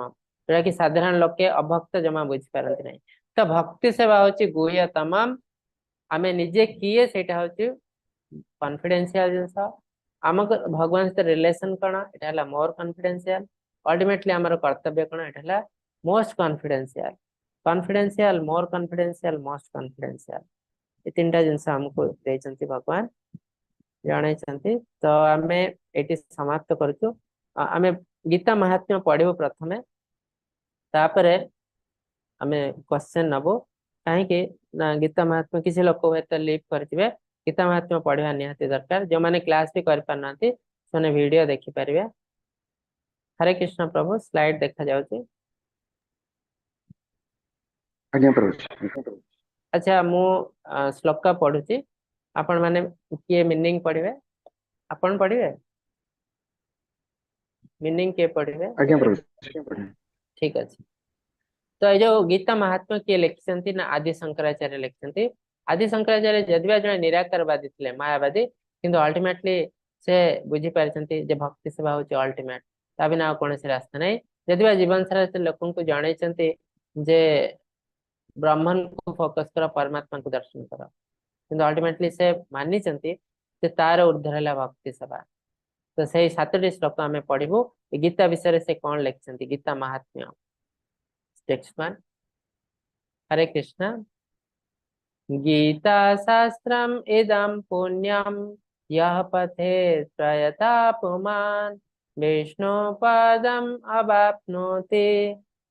ଯୋଉଟା କି ସାଧାରଣ ଲୋକେ ଅଭକ୍ତ ଜମା ବୁଝିପାରନ୍ତି ନାହିଁ। ତ ଭକ୍ତି ସେବା ହଉଛି ଗୁହ୍ୟତମ। ଆମେ ନିଜେ କିଏ ସେଇଟା ହଉଛି କନଫିଡେନ୍ସିଆଲ ଜିନିଷ। ଆମକୁ ଭଗବାନ ସହିତ ରିଲେସନ କଣ? ଏଟା ହେଲା ମୋର କନଫିଡେନ୍ସିଆଲ। ଅଲ୍ଟିମେଟଲି ଆମର କର୍ତ୍ତବ୍ୟ କଣ? ଏଟା ହେଲା ମୋଷ୍ଟ କନଫିଡେନ୍ସିଆଲ। କନଫିଡେନ୍ସିଆଲ, ମୋର କନଫିଡେନ୍ସିଆଲ, ମୋଷ୍ଟ କନଫିଡେନ୍ସିଆଲ, ଏ 3ଟା ଜିନିଷ ଆମକୁ ଦେଇଛନ୍ତି ଭଗବାନ, ଜଣେଇଛନ୍ତି। ତ ଆମେ ଏଠି ସମାପ୍ତ କରୁଛୁ। ଆମେ ଗୀତା ମାହାତ୍ମ୍ୟ ପଢିବୁ ପ୍ରଥମେ, ତାପରେ ଆମେ କ୍ୱେଶ୍ଚନ ନବୁ। କାହିଁକି ନା ଗୀତା ମାହାତ୍ମ୍ୟ କିଛି ଲୋକ ହୁଏତ ଲିଭ୍ କରିଥିବେ, ଗୀତା ମାହାତ୍ମ୍ୟ ପଢିବା ନିହାତି ଦରକାର। ଯୋଉମାନେ କ୍ଲାସ ବି କରିପାରୁନାହାନ୍ତି ସେମାନେ ଭିଡିଓ ଦେଖିପାରିବେ। ହରେ କୃଷ୍ଣ ପ୍ରଭୁ, ସ୍ଲାଇଡ ଦେଖା ଯାଉଛି? ଆଜ୍ଞା ପ୍ରଭୁ। ଆଚ୍ଛା, ମୁଁ ଶ୍ଲୋକ ପଢୁଛି, ଆପଣ ମାନେ କିଏ ମିନିଂ ପଢିବେ? ଆପଣ ପଢିବେ? ମିନିଂ କିଏ ପଢିବେ? ଆଜ୍ଞା ପ୍ରଭୁ। ଠିକ ଅଛି। ତ ଏଇ ଯୋଉ ଗୀତା ମାହାତ୍ମ୍ୟ କିଏ ଲେଖିଛନ୍ତି ନା ଆଦି ଶଙ୍କରାଚାର୍ଯ୍ୟ ଲେଖିଛନ୍ତି। ଆଦି ଶଙ୍କରାଚାର୍ଯ୍ୟ ଯଦିବା ଜଣେ ନିରାକାରବାଦୀ ଥିଲେ, ମାୟାବାଦୀ, କିନ୍ତୁ ଅଲ୍ଟିମେଟଲି ସେ ବୁଝିପାରିଛନ୍ତି ଯେ ଭକ୍ତି ସେବା ହଉଛି ଅଲ୍ଟିମେଟ, ତା ବିନା ଆଉ କୌଣସି ରାସ୍ତା ନାହିଁ। ଯଦିବା ଜୀବନ ସାରା ସେ ଲୋକଙ୍କୁ ଜଣେଇଛନ୍ତି ଯେ ବ୍ରହ୍ମକୁ ଫୋକସ କର, ପରମାତ୍ମାକୁ ଦର୍ଶନ କର, କିନ୍ତୁ ଅଲ୍ଟିମେଟଲି ସେ ମାନିଛନ୍ତି ଯେ ତାର ଉର୍ଦ୍ଧ୍ୱ ହେଲା ଭକ୍ତି ସେବା। ତ ସେଇ 7ଟି ଶ୍ଲୋକ ଆମେ ପଢିବୁ। ଏ ଗୀତା ବିଷୟରେ ସେ କଣ ଲେଖିଛନ୍ତି, ଗୀତା ମାହାତ୍ମ୍ୟ। टेक्स्ट वन, हरे कृष्णा। गीता शास्त्रम इदं पुण्यम यः पठेत् प्रयता पुमान् विष्णुपदम् अवाप्नोति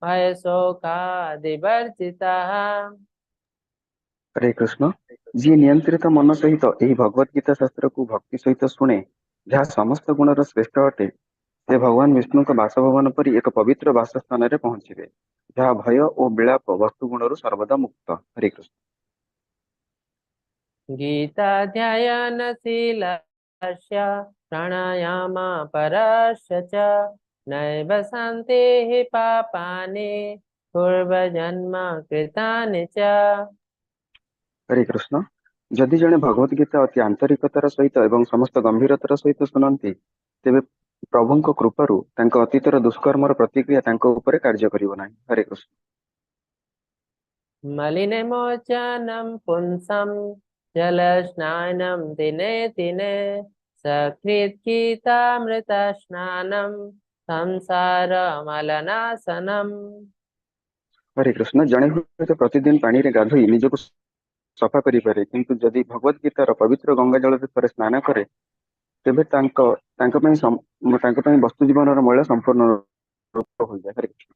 भयशोकादिवर्जितः। हरे कृष्ण। जी नियंत्रित मन सहित ଏହି ଭଗବତ ଗୀତା ଶାସ୍ତ୍ରକୁ ଭକ୍ତି ସହିତ ଶୁଣେ, ଯାହା ସମସ୍ତ ଗୁଣର ଶ୍ରେଷ୍ଠ ଅଟେ, ସେ ଭଗବାନ ବିଷ୍ଣୁଙ୍କ ବାସଭବନ ପରି ଏକ ପବିତ୍ର ବାସସ୍ଥାନରେ ପହଞ୍ଚିବେ, ଯାହା ଭୟ ଓ ବିଳାପ ବସ୍ତୁ ଗୁଣରୁ ସର୍ବଦା ମୁକ୍ତ। ହରେ କୃଷ୍ଣ। गीताध्ययनशीलस्य प्राणायाम परस्य च नैव शान्तिः पापानि पूर्वजन्म कृतानि च। हरे कृष्ण। ଯଦି ଜଣେ ଭଗବତ ଗୀତା ଅତି ଆନ୍ତରିକତାର ସହିତ ଏବଂ ସମସ୍ତ ଗମ୍ଭୀରତାର ସହିତ ଶୁଣନ୍ତି, ତେବେ ପ୍ରଭୁଙ୍କ କୃପାରୁ ତାଙ୍କ ଅତୀତର ଦୁଷ୍କର୍ମର ପ୍ରତିକ୍ରିୟା ତାଙ୍କ ଉପରେ କାର୍ଯ୍ୟ କରିବ ନାହିଁ। ହରେ କୃଷ୍ଣ। मलिनमोचनं पुंसं जलस्नानं दिने दिने सकृत् गीतामृतस्नानं संसारमलनाशनम्। हरे कृष्ण। ଜଣେ ହୁଏତ ପ୍ରତିଦିନ ପାଣିରେ ଗାଧୋଇ ନିଜକୁ ସଫା କରିପାରେ, କିନ୍ତୁ ଯଦି ଭଗବତ ଗୀତାର ପବିତ୍ର ଗଙ୍ଗା ଜଳରେ ଥରେ ସ୍ନାନ କରେ, ତେବେ ତାଙ୍କ ପାଇଁ ବସ୍ତୁ ଜୀବନର ମଇଳା ସମ୍ପୂର୍ଣ୍ଣ हो जाए। हरे कृष्ण।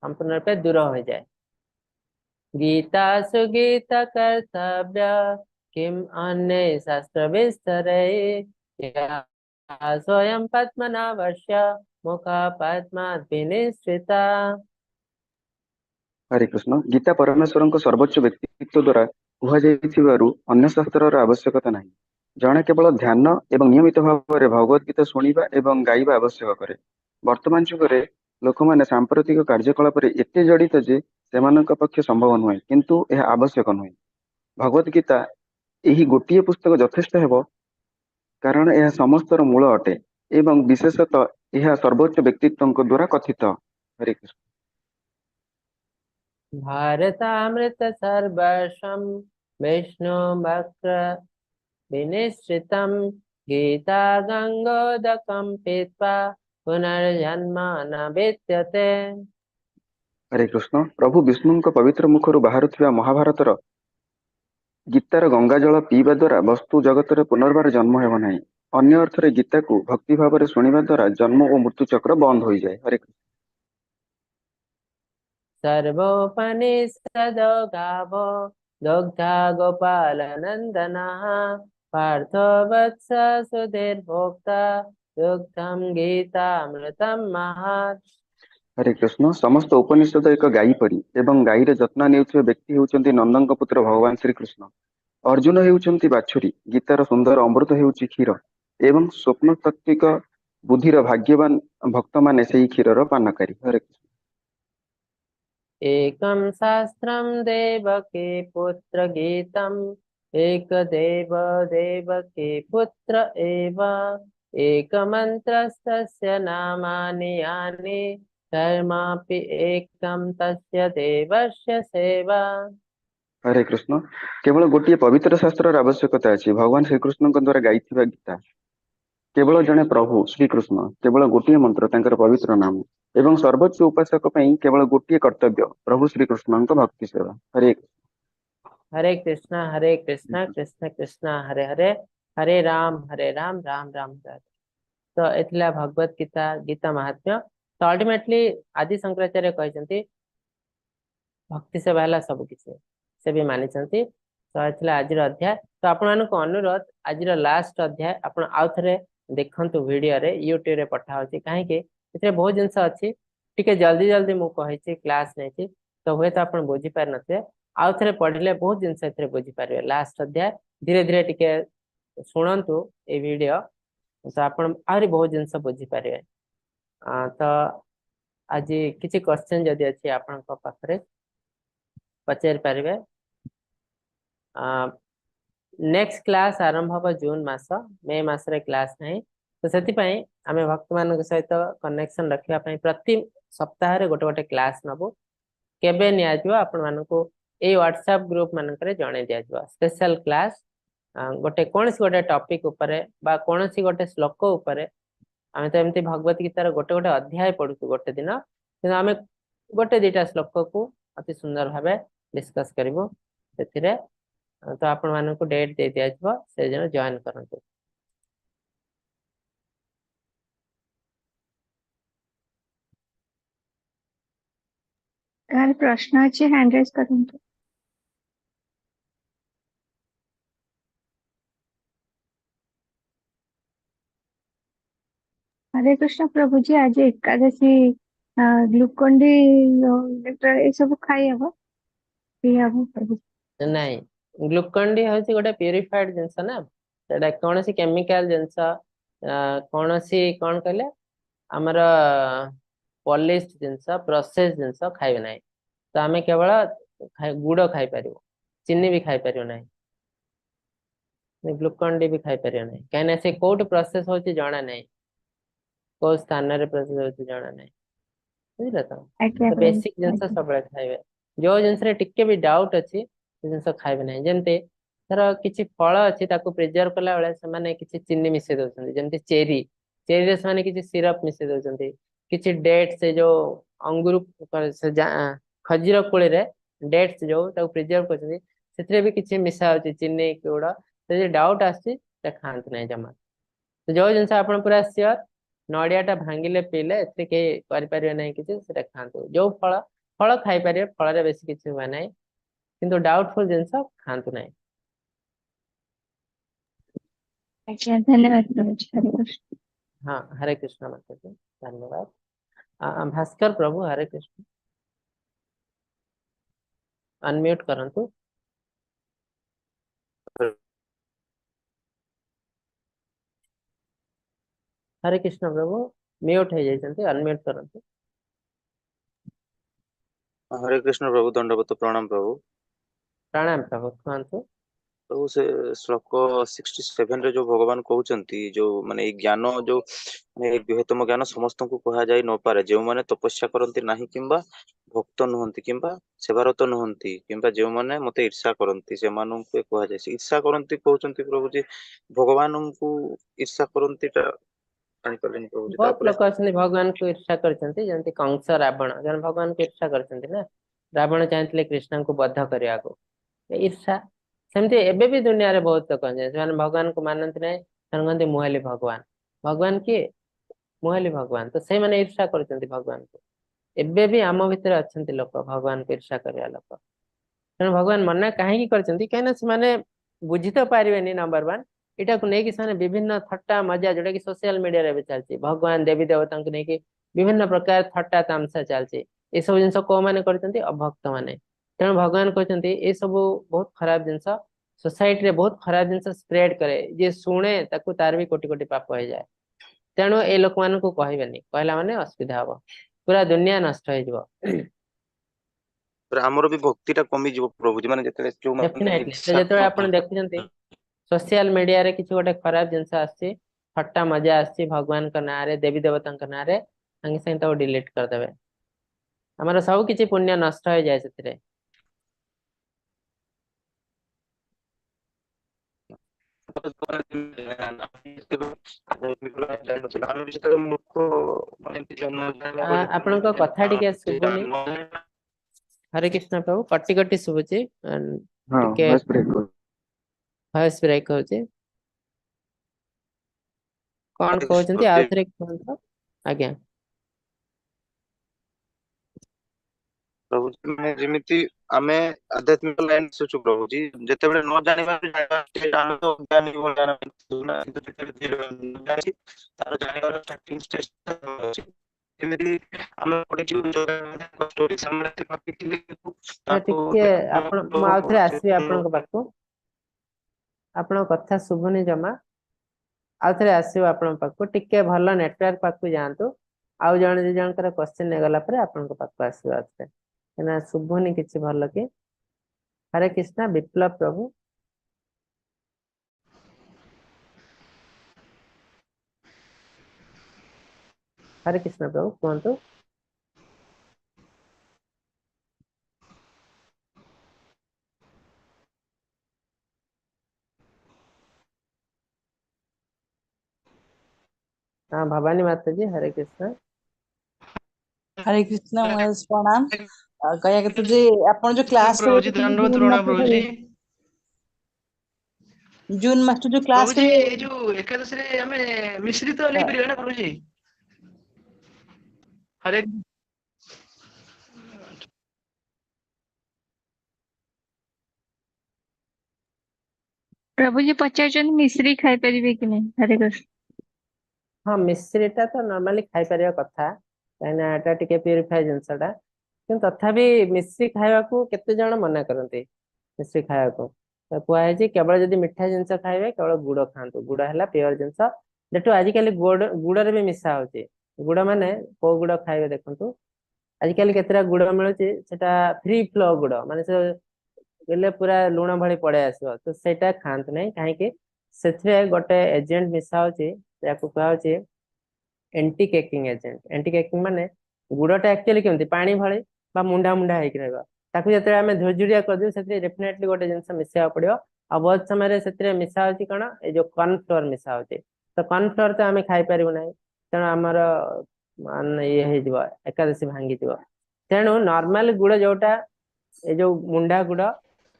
संपूर्ण रूप से दूर हो जाए। गीता सुगीत कर्तव्य किम अन्य शास्त्र विस्तरे या स्वयं पद्मनाभस्य मुख पद्मात् विनिश्चिता। हरे कृष्ण। गीता परमेश्वरଙ୍କ सर्वोच्च व्यक्तित्व द्वारा କୁହାଯାଇଥିବାରୁ ଅନ୍ୟ ଶାସ୍ତ୍ରର ଆବଶ୍ୟକତା ନାହିଁ। ଜଣେ କେବଳ ଧ୍ୟାନ ଏବଂ ନିୟମିତ ଭାବରେ ଭଗବତ ଗୀତା ଶୁଣିବା ଏବଂ ଗାଇବା ଆବଶ୍ୟକ କରେ। ବର୍ତ୍ତମାନ ଯୁଗରେ ଲୋକମାନେ ସାମ୍ପ୍ରତିକ କାର୍ଯ୍ୟକଳାପରେ ଏତେ ଜଡ଼ିତ ଯେ ସେମାନଙ୍କ ପକ୍ଷେ ସମ୍ଭବ ନୁହେଁ, କିନ୍ତୁ ଏହା ଆବଶ୍ୟକ ନୁହେଁ। ଭଗବତ ଗୀତା ଏହି ଗୋଟିଏ ପୁସ୍ତକ ଯଥେଷ୍ଟ ହେବ, କାରଣ ଏହା ସମସ୍ତର ମୂଳ ଅଟେ ଏବଂ ବିଶେଷତଃ ଏହା ସର୍ବୋଚ୍ଚ ବ୍ୟକ୍ତିତ୍ୱଙ୍କ ଦ୍ୱାରା କଥିତ। ହରେ କୃଷ୍ଣ। भारतामृत सर्वस्वं विष्णु वक्र विनिश्चितं गीता गंगोदकं पीत्वा पुनर्जन्म न विद्यते। हरे कृष्ण। प्रभु विष्णुଙ୍କ ପବିତ୍ର ମୁଖରୁ ବାହାରୁଥିବା ମହାଭାରତର ଗୀତାର ଗଙ୍ଗା ଜଳ ପିଇବା ଦ୍ୱାରା ବସ୍ତୁ ଜଗତରେ ପୁନର୍ବାର ଜନ୍ମ ହେବ ନାହିଁ। ଅନ୍ୟ ଅର୍ଥରେ ଗୀତାକୁ ଭକ୍ତି ଭାବରେ ଶୁଣିବା ଦ୍ୱାରା ଜନ୍ମ ଓ ମୃତ୍ୟୁ ଚକ୍ର ବନ୍ଦ ହୋଇଯାଏ। ହରେ କୃଷ୍ଣ। सर्वोपनिषदो गावो दुग्धा गोपालनन्दनः पार्थो वत्स सुधीर्भोक्ता दुग्धं गीतामृतं महत्। हरे कृष्ण। ସମସ୍ତ ଉପନିଷଦ ଏକ ଗାଈ ପରି ଏବଂ ଗାଈର ଯତ୍ନ ନେଉଥିବା ବ୍ୟକ୍ତି ହେଉଛନ୍ତି ନନ୍ଦଙ୍କ ପୁତ୍ର ଭଗବାନ ଶ୍ରୀକୃଷ୍ଣ। ଅର୍ଜୁନ ହେଉଛନ୍ତି ବାଛୁରୀ, ଗୀତାର ସୁନ୍ଦର ଅମୃତ ହେଉଛି କ୍ଷୀର ଏବଂ ସ୍ୱପ୍ନତାତ୍ତ୍ୱିକ ବୁଦ୍ଧିର ଭାଗ୍ୟବାନ ଭକ୍ତମାନେ ସେହି କ୍ଷୀରର ପାନକାରୀ। ହରେ କୃଷ୍ଣ। एकं शास्त्रं देवकी पुत्र गीतम् एक देव देवकी पुत्र एव एकमन्त्रस्तस्य नामानि यानि कर्मापि एकं तस्य देवस्य सेवा। हरे कृष्ण। केवଳ ଗୋଟିଏ ପବିତ୍ର ଶାସ୍ତ୍ରର ଆବଶ୍ୟକତା ଅଛି, ଭଗବାନ ଶ୍ରୀକୃଷ୍ଣଙ୍କ ଦ୍ୱାରା ଗାଇଥିବା ଗୀତା। କେବଳ ଜଣେ ପ୍ରଭୁ ଶ୍ରୀକୃଷ୍ଣ, କେବଳ ଗୋଟିଏ ମନ୍ତ୍ର ତାଙ୍କର ପବିତ୍ର ନାମ ଏବଂ ସର୍ବୋଚ୍ଚ ଉପାସକ ପାଇଁ କେବଳ ଗୋଟିଏ କର୍ତ୍ତବ୍ୟ, ପ୍ରଭୁ ଶ୍ରୀକୃଷ୍ଣଙ୍କ ଭକ୍ତି ସେବା। ହରେ हरे कृष्णा कृष्ण कृष्ण हरे हरे हरे राम राम राम राम हरे। तो एथिला भगवत गीता गीता महात्म्य। तो अल्टीमेटली आदि शंकराचार्य कहते भक्ति सेवा है सब किसी से भी मानी। तो एथिला आज अध्याय। तो आपण मानक अनुरोध आज लास्ट अध्याय आपण आउ थे देखंतु वीडियो रे यूट्यूब रे पठा होची काहे कि एथे बहुत जिंस अछि टिके जल्दी जल्दी मु कहिछि क्लास नै तो हुए तो आपण बुझी पार नथे। आउ थे पढ़िले बहुत जिंस एथे बुझी पारे। लास्ट अध्याय धीरे धीरे टिके सुनंतु ए वीडियो तो आपण आहुरी बहुत जिंस बुझी पारे। तो आज किछि क्वेश्चन जदि अछि आपण को पाखरे पचार पारे। नेक्स्ट क्लास आरंभ हम जून मास मे मास रे क्लास नहीं तो से आम भक्त मान सहित कनेक्शन रखापी प्रति सप्ताह रे गोटे गोटे क्लास नबू केबे नियाजिबो आपण मानकू ए व्हाट्सएप ग्रुप मानक रे जणे दियाजिबो स्पेशल क्लास गोटे कौन सी गोटे टॉपिक उपरे बा कौन सी गोटे श्लोक उपरे। आम तो एमती भगवत गीतार गोटे गोटे अध्याय पढ़ु गोटे दिन कि आम गोटे दीटा श्लोक को अति सुंदर भाव डिस्कस करूँ से। तो आपण मानक डेट दे दिया से दिन जॉइन करंतु। यार प्रश्न अच्छे हैंड रेज करंतु। हरे कृष्ण प्रभु जी आज एकादशी ग्लूकोन डी ये सब खाई हबो पी हबो प्रभु नहीं ग्लूकोन डी हଉଛି ଗୋଟେ प्यूरिफाइड जिंस ना सेटा कौन सी केमिकल जिंस कौन सी कौन कहले हमर पॉलिश्ड जिंस प्रोसेस जिंस खाइबे नहीं। तो आमे केवल गुड़ खाई परिबो चीनी भी खाई परिबो नहीं ग्लूकोन डी भी खाई परिबो नहीं कहीं से कोट प्रोसेस होची जाना नहीं को स्थान रे प्रोसेस होची जाना नहीं बुझले तो। आज्ञा तो प्रभु बेसिक जिंस आज्ञा। सब खाइबे जो जिंस रे टिके भी डाउट अछि जिंस खाइबे नहीं जेमते धर किछि फल अछि ताको प्रिजर्व कला बेले से माने किछि चीनी मिसे दोछन जेमते चेरी चेरी रे माने किछि सिरप मिसे दोछन किछि डेट से जो अंगूर से खजीर कोळे रे डेट्स जो ताको प्रिजर्व करछन सेतरे भी किछि मिसा होछि चीनी कोड़ा तो जे डाउट आछि त खांत नहीं जमा। तो जो जिंस आपण पूरा श्योर नड़िया टा भांगिले पीले एथि के करि परिबे नै किछि सेटा खांतु जो फल फल खाई परिबे फल रे बेसी किछि हुआ नै किंतु डाउटफुल जिंस खांतु नै आज्ञा धन्यवाद प्रभुजी हरे कृष्ण हाँ हरे कृष्ण माता जी धन्यवाद भास्कर प्रभु हरे कृष्ण अनम्यूट करंतु हरे कृष्ण प्रभु म्यूट हो जाइछन्ति अनम्यूट करंतु हरे कृष्ण प्रभु दंडवत प्रणाम प्रभु प्रणाम प्रभु कहंतु प्रभु से श्लोक 67 रे जो भगवान कहउचंती जो माने ए ज्ञान जो माने बृहत्तम ज्ञान समस्त को कहा जाय न पारे जो माने तपस्या करंती नाही किंबा भक्त नहंती किंबा सेवारत नहंती किंबा जो माने मते ईर्षा करंती से मानन को कहा जाय ईर्षा करंती कहउचंती प्रभु जी भगवान को ईर्षा करंती ता जानि परलेनी प्रभु जी बहुत तापरे लोक अछन्ति भगवान को ईर्षा करछन्ति जेंति कंस रावण जन भगवान को ईर्षा करछन्ति ना रावण चाहथिले कृष्ण को बद्ध करिया को ईर्षा सेमति एबे भी दुनिया रे बहुत लोक अछन्ति जे भगवान को मानन्ति नै कहन्ति मुहाली भगवान भगवान के मुहाली भगवान तो से माने ईर्षा करछन्ति भगवान को एबे भी आम भितर अछन्ति लोक भगवान को ईर्षा करिया लोक तेणु भगवान मना काहे करछन्ति कहना से माने बुझी तो पारिबेनी नंबर 1 इटा को नै कि साने विभिन्न थट्टा मजा जोटा कि सोशल मीडिया रे भी चलछि भगवान देवी देवता को नै कि विभिन्न प्रकार थट्टा तामसा चलछि ए सब जिंस को माने करछन्ति अभक्त माने तेणु भगवान कहछन्ति ए सब बहुत खराब जिंस सोसाइटी रे बहुत खराब जिंस स्प्रेड करे जे सुने ताकू तार भी कोटि कोटि पाप हो जाए तेणु ए लोक मान को कहबेनी कहला माने असुविधा हबो पूरा दुनिया नष्ट हो जिवो हमरो भी भक्ति ता कमी जीव प्रभु जी माने जते जो माने डेफिनेटली तो जेतबे आपण देखुचंती सोशल मीडिया रे किसी गोटे खराब जिनस आसी थट्टा मजा आसी भगवान का नाम रे देवी देवता का नाम रे संगे संगे तो डिलीट कर देबे हमर सब किछि पुण्य नष्ट हो जाय सेतिरे आपण को कथा टिके सुबुनी हरे कृष्ण प्रभु कट्टी कट्टी सुबुची हाँ टिके बस ब्रेक हो वॉइस ब्रेक होची कोन कहउचंती आ थरे कहंतो आज्ञा प्रभु जी माने जेमिति आमे आध्यात्मिक लाइन सोचु प्रभु जी जते बेले न जानिबा जाने तो ज्ञानी बोल जाना सुना किंतु जते धीरे जानि तार जानिबार स्टार्टिंग स्टेज अछि जेमिति आमे कोटे कि स्टोरी सामने टॉपिक कि टिके आपण म आ थरे आसी आपण को पाखो आपण कथा सुबुनी जमा आ थरे आसी आपण पाखो टिके भलो नेटवर्क पाखो जानतो आउ जण जे जण कर क्वेश्चन ने गला परे आपण को पाखो आसी आछे ना सुबुनी किछि भलो के हरे कृष्ण विप्लव प्रभु हरे कृष्ण प्रभु कहंतु हाँ भवानी माता जी हरे कृष्ण हरे कृष्ण महाराज प्रणाम कया के जे आपण जो क्लास प्रभु जी धन्यवाद प्रणाम प्रभु जी जून मास्टर जो प्रभु क्लास जी ए जो एकादश रे हमें मिश्रित नहीं परियो ना प्रभु जी हरे प्रभु जी पचारचंदी मिश्री खाई परिबे कि नहीं हरे कृष्ण हाँ मिश्रीटा तो नॉर्मली खाई परिया कथा कहना एटा टिके प्यूरिफाई जिंसटा किंतु तथापि मिश्री खाइबा को केते जण मना करते मिश्री खाइबा को तो कुआ है जे केवल जदी मिठा जिंस खाइबे केवल गुड़ खांतु गुड़ हैला प्योर जिंस जेटु आज काली गुड़ रे भी मिसा होचे गुड़ माने को गुड़ खाइबे देखंतु आज काली केतरा गुड़ मिलुचे सेटा फ्री फ्लो गुड़ माने से गेले पूरा लुण भଳି पड़े आसो तो सेटा खांत नै काहे कि सेथरे गोटे एजेंट मिसा होचे याको कहा होचे एंटी केकिंग एजेंट माने गुड़टा एक्चुअली केमती पानी भଳି बा मुंडा मुंडा हेक रहबा ताकू जते हमें झुरझुरिया कर दियो सेथरे डेफिनेटली गोटे जिंस मिसा पड़ियो आ बहुत समय रे सेथरे मिसा होची कोन ए जो कॉर्न फ्लोर मिसा होची तो कॉर्न फ्लोर तो हमें खाई परिबो नै तेणु हमर मान ये हे दिबो एकादशी भांगी दिबो तेणु नॉर्मल गुड़ जोटा ए जो मुंडा गुड़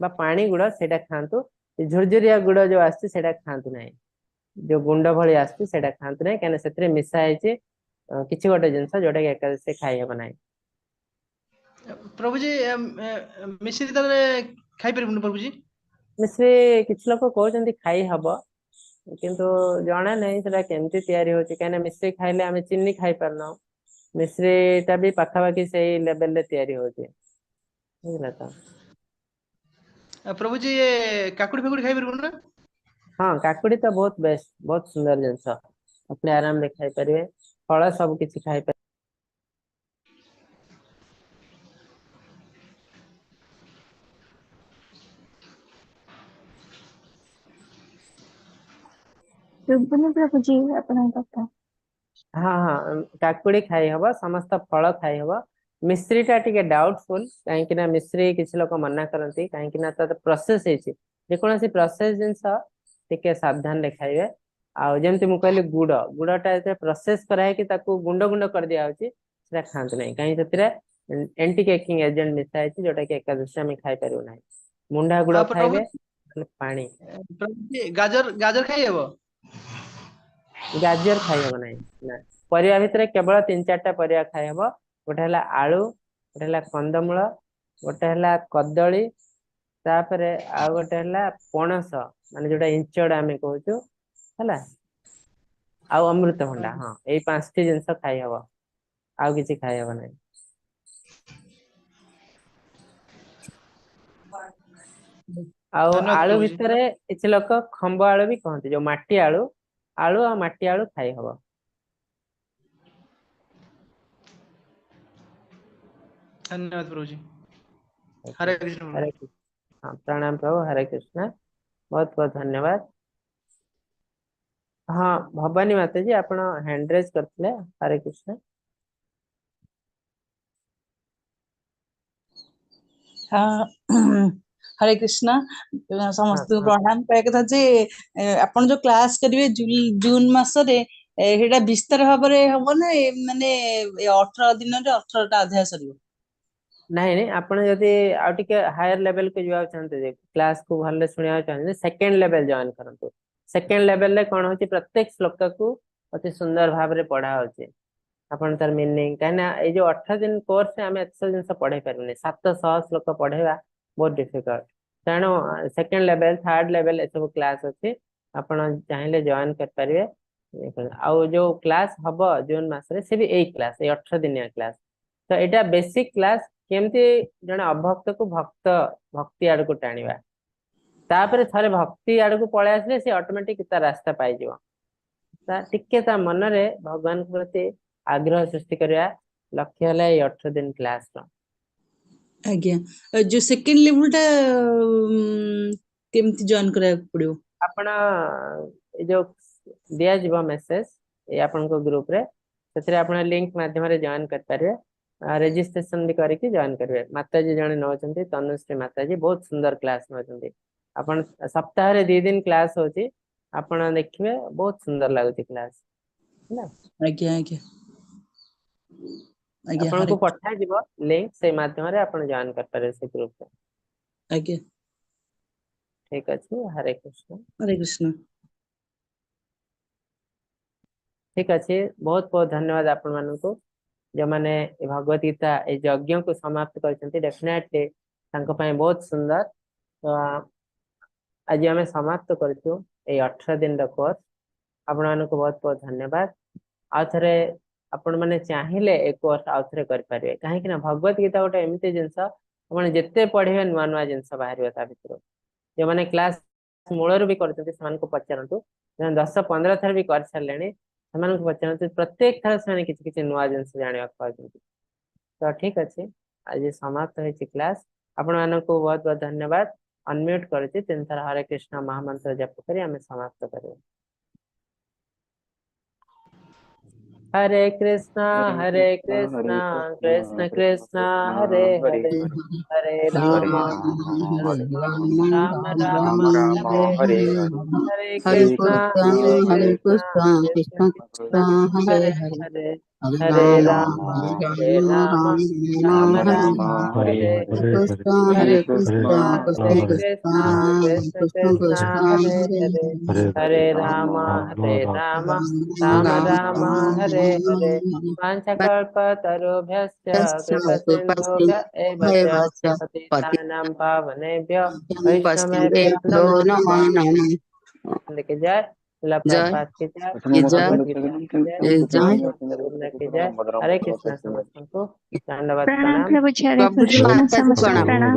बा पानी गुड़ सेटा खांतु झुरझुरिया गुड़ जो आछि सेटा खांतु नै जो गुंड भली आसुଛି सेटा खांतु नहीं कहने से मिसा है किसी गोटे जिनस जोटा कि एकादशी खाई हम ना प्रभु जी मिश्री ताले खाई परिबुन प्रभु जी मिश्री किसी लोग कहते खाई हम किंतु जना नहीं सेटा केमती तैयारी होची कहने मिश्री खाइले आमे चीनी खाई पारना मिश्री टा भी पाखापाखि से लेवल रे तैयारी होची बुझला तो प्रभु जी ये काकुड़ी फाकुड़ी खाई परिबुन ना हाँ काकुड़ी तो बहुत बेस्ट बहुत सुंदर जिनस अपने आराम रे खाई परिवे फल सब किछि खाई परिवे ଶୁଭୁନି ପ୍ରଭୁଜୀ ଆପଣଙ୍କ କଥା। हाँ हाँ काकुड़ी खाई हब समस्त फल खाई हब मिश्री टा टिके डाउटफुल कहीं ना मिश्री किसी लोग मना करती कहीं ना तो प्रोसेस होती जेकोसी प्रोसेस जिनस टिके सावधान रे खाइबे आ जेमति मु कहली गुड़ गुड़टा जे प्रोसेस कराए कि ताकू गुंड गुंड कर दिया होची सेटा खांत नहीं कहीं सेतिरे एंटी केकिंग एजेंट मिसा है जोटा कि एकादशी में खाई परियो नहीं मुंडा गुड़ प्रभु खाइबे पानी प्रभु जी गाजर गाजर खाई हेबो गाजर खाई हब नहीं ना परिया भितर केवल 3-4टा परिया खाई हब गोटे हला आलू गोटे हला कंदमूल गोटे हला कदली तापरे आ गोटे हला पणस माने जोटा इंचड़ आमे कहूचु हला आ अमृतभंडा हाँ यही 5टी जिनस खाई हब आउ किछि खाई हब नहीं आउ धन्यवाद आलू प्रभु जी भितर किछि लोक खंब आलू भी कहते जो माटी आलू आलू आ माटी आलू खाई हब धन्यवाद प्रभु जी हरे कृष्ण प्रभु। हरे कृष्ण हाँ प्रणाम प्रभु हरे कृष्ण बहुत बहुत धन्यवाद हाँ भवानी माता जी आपण हैंड रेज करथिले हरे कृष्ण हाँ हरे कृष्णा हाँ समस्त हाँ प्रणाम कह कथा जे आपण जो क्लास करिवे जून मासरे हेडा विस्तार भाबरे हबो ना माने 18 दिन रे 18टा अध्याय सरियो नहीं नहीं आपण जदि आउ टिके हायर लेवल को जावा चाहते जे क्लास को भले सुनिया चाहते सेकंड लेवल जॉइन करंतु सेकंड लेवल रे कोन होची प्रत्येक श्लोक को अति सुंदर भाव रे पढ़ा होची आपण तार मीनिंग कहना ए जो 18 दिन कोर्स से हमें 100 दिन से पढ़े परने 700 श्लोक पढ़ेगा बहुत डिफिकल्ट तेणु second level third level A सब क्लास अछि आपण चाहिले जॉइन कर परिवे आउ जो क्लास हबो जून मास रे से भी ए क्लास ए 18 दिनिया क्लास तो एटा बेसिक क्लास केमती जने अभक्त को भक्त भक्ति आड़ को टाणीबा तापर थरे भक्ति आड़ को पळे आसले से ऑटोमेटिक ता रास्ता पाई जिवो ता टिके ता मन रे भगवान के प्रति आग्रह सृष्टि करया लक्ष्य हला 18 दिन क्लास रो आज्ञा जो सेकंड लेवल टा केमती जॉइन करा पड़ियो आपण ए जो दिया जीवा मेसेज ए आपण को ग्रुप रे सेतरे आपण लिंक माध्यम रे जॉइन कर पारे रजिस्ट्रेशन भी करके जॉइन करिवे माताजी जने नौचंती तनुश्री माताजी बहुत सुंदर क्लास नौचंती आपण सप्ताह रे 2 दिन क्लास होची आपण देखिबे बहुत सुंदर लागुची क्लास ना आज्ञा आज्ञा आज्ञा आपण हरे को पठा जीवो लिंक से माध्यम रे आपण जॉइन कर पारे से ग्रुप रे आज्ञा ठीक अछि हरे कृष्ण हरे कृष्ण ठीक अछि बहुत बहुत धन्यवाद आपण मानन को जो माने भगवत गीता ए यज्ञ को समाप्त करछंती डेफिनेटली तांको पय बहुत सुंदर तो आज आम समाप्त करछु ए 18 दिन रो कोर्स आपण मानको बहुत बहुत धन्यवाद आ थरे आपण माने चाहिले ए कोर्स आ थरे कर पारे काहे कि ना भगवत गीता गोटे एमिते जिंस आपण जेते पढिबे नुवा नुवा जिंस बाहरियो ता भितर जे माने क्लास मूलर भी करछंती समान को पचारंतु 10-15 थर भी कर छलेनी समान को पचारंतु प्रत्येक थर से किछि किछि नुवा जिंस जानिया पाउछंती तो ठीक अछि आज समाप्त होइछि क्लास आपण मानको बहुत बहुत धन्यवाद अनम्यूट करछि 3 थर हरे कृष्ण महामंत्र जप करी हमें समाप्त करियो हरे कृष्णा कृष्ण कृष्ण कृष्ण हरे हरे हरे राम राम राम हरे हरे हरे हरे कृष्णा कृष्ण कृष्ण कृष्ण कृष्ण कृष्ण हरे हरे हरे हरे हरे राम हरे राम राम राम हरे हरे हरे कृष्णा कृष्ण कृष्ण हरे हरे हरे राम राम राम हरे हरे वाञ्छकल्पतरुभ्यश्च कृपसिन्धुभ्य एव च पतितानां पावनेभ्यो वैष्णवेभ्यो नमो नमः। की जय, प्रभुपाद की जय, भगवद गीता की जय, की जय। हरे कृष्ण समस्तଙ୍କୁ दंडवत प्रणाम प्रणाम। प्रभुजी, हरे कृष्ण, समस्त प्रणाम।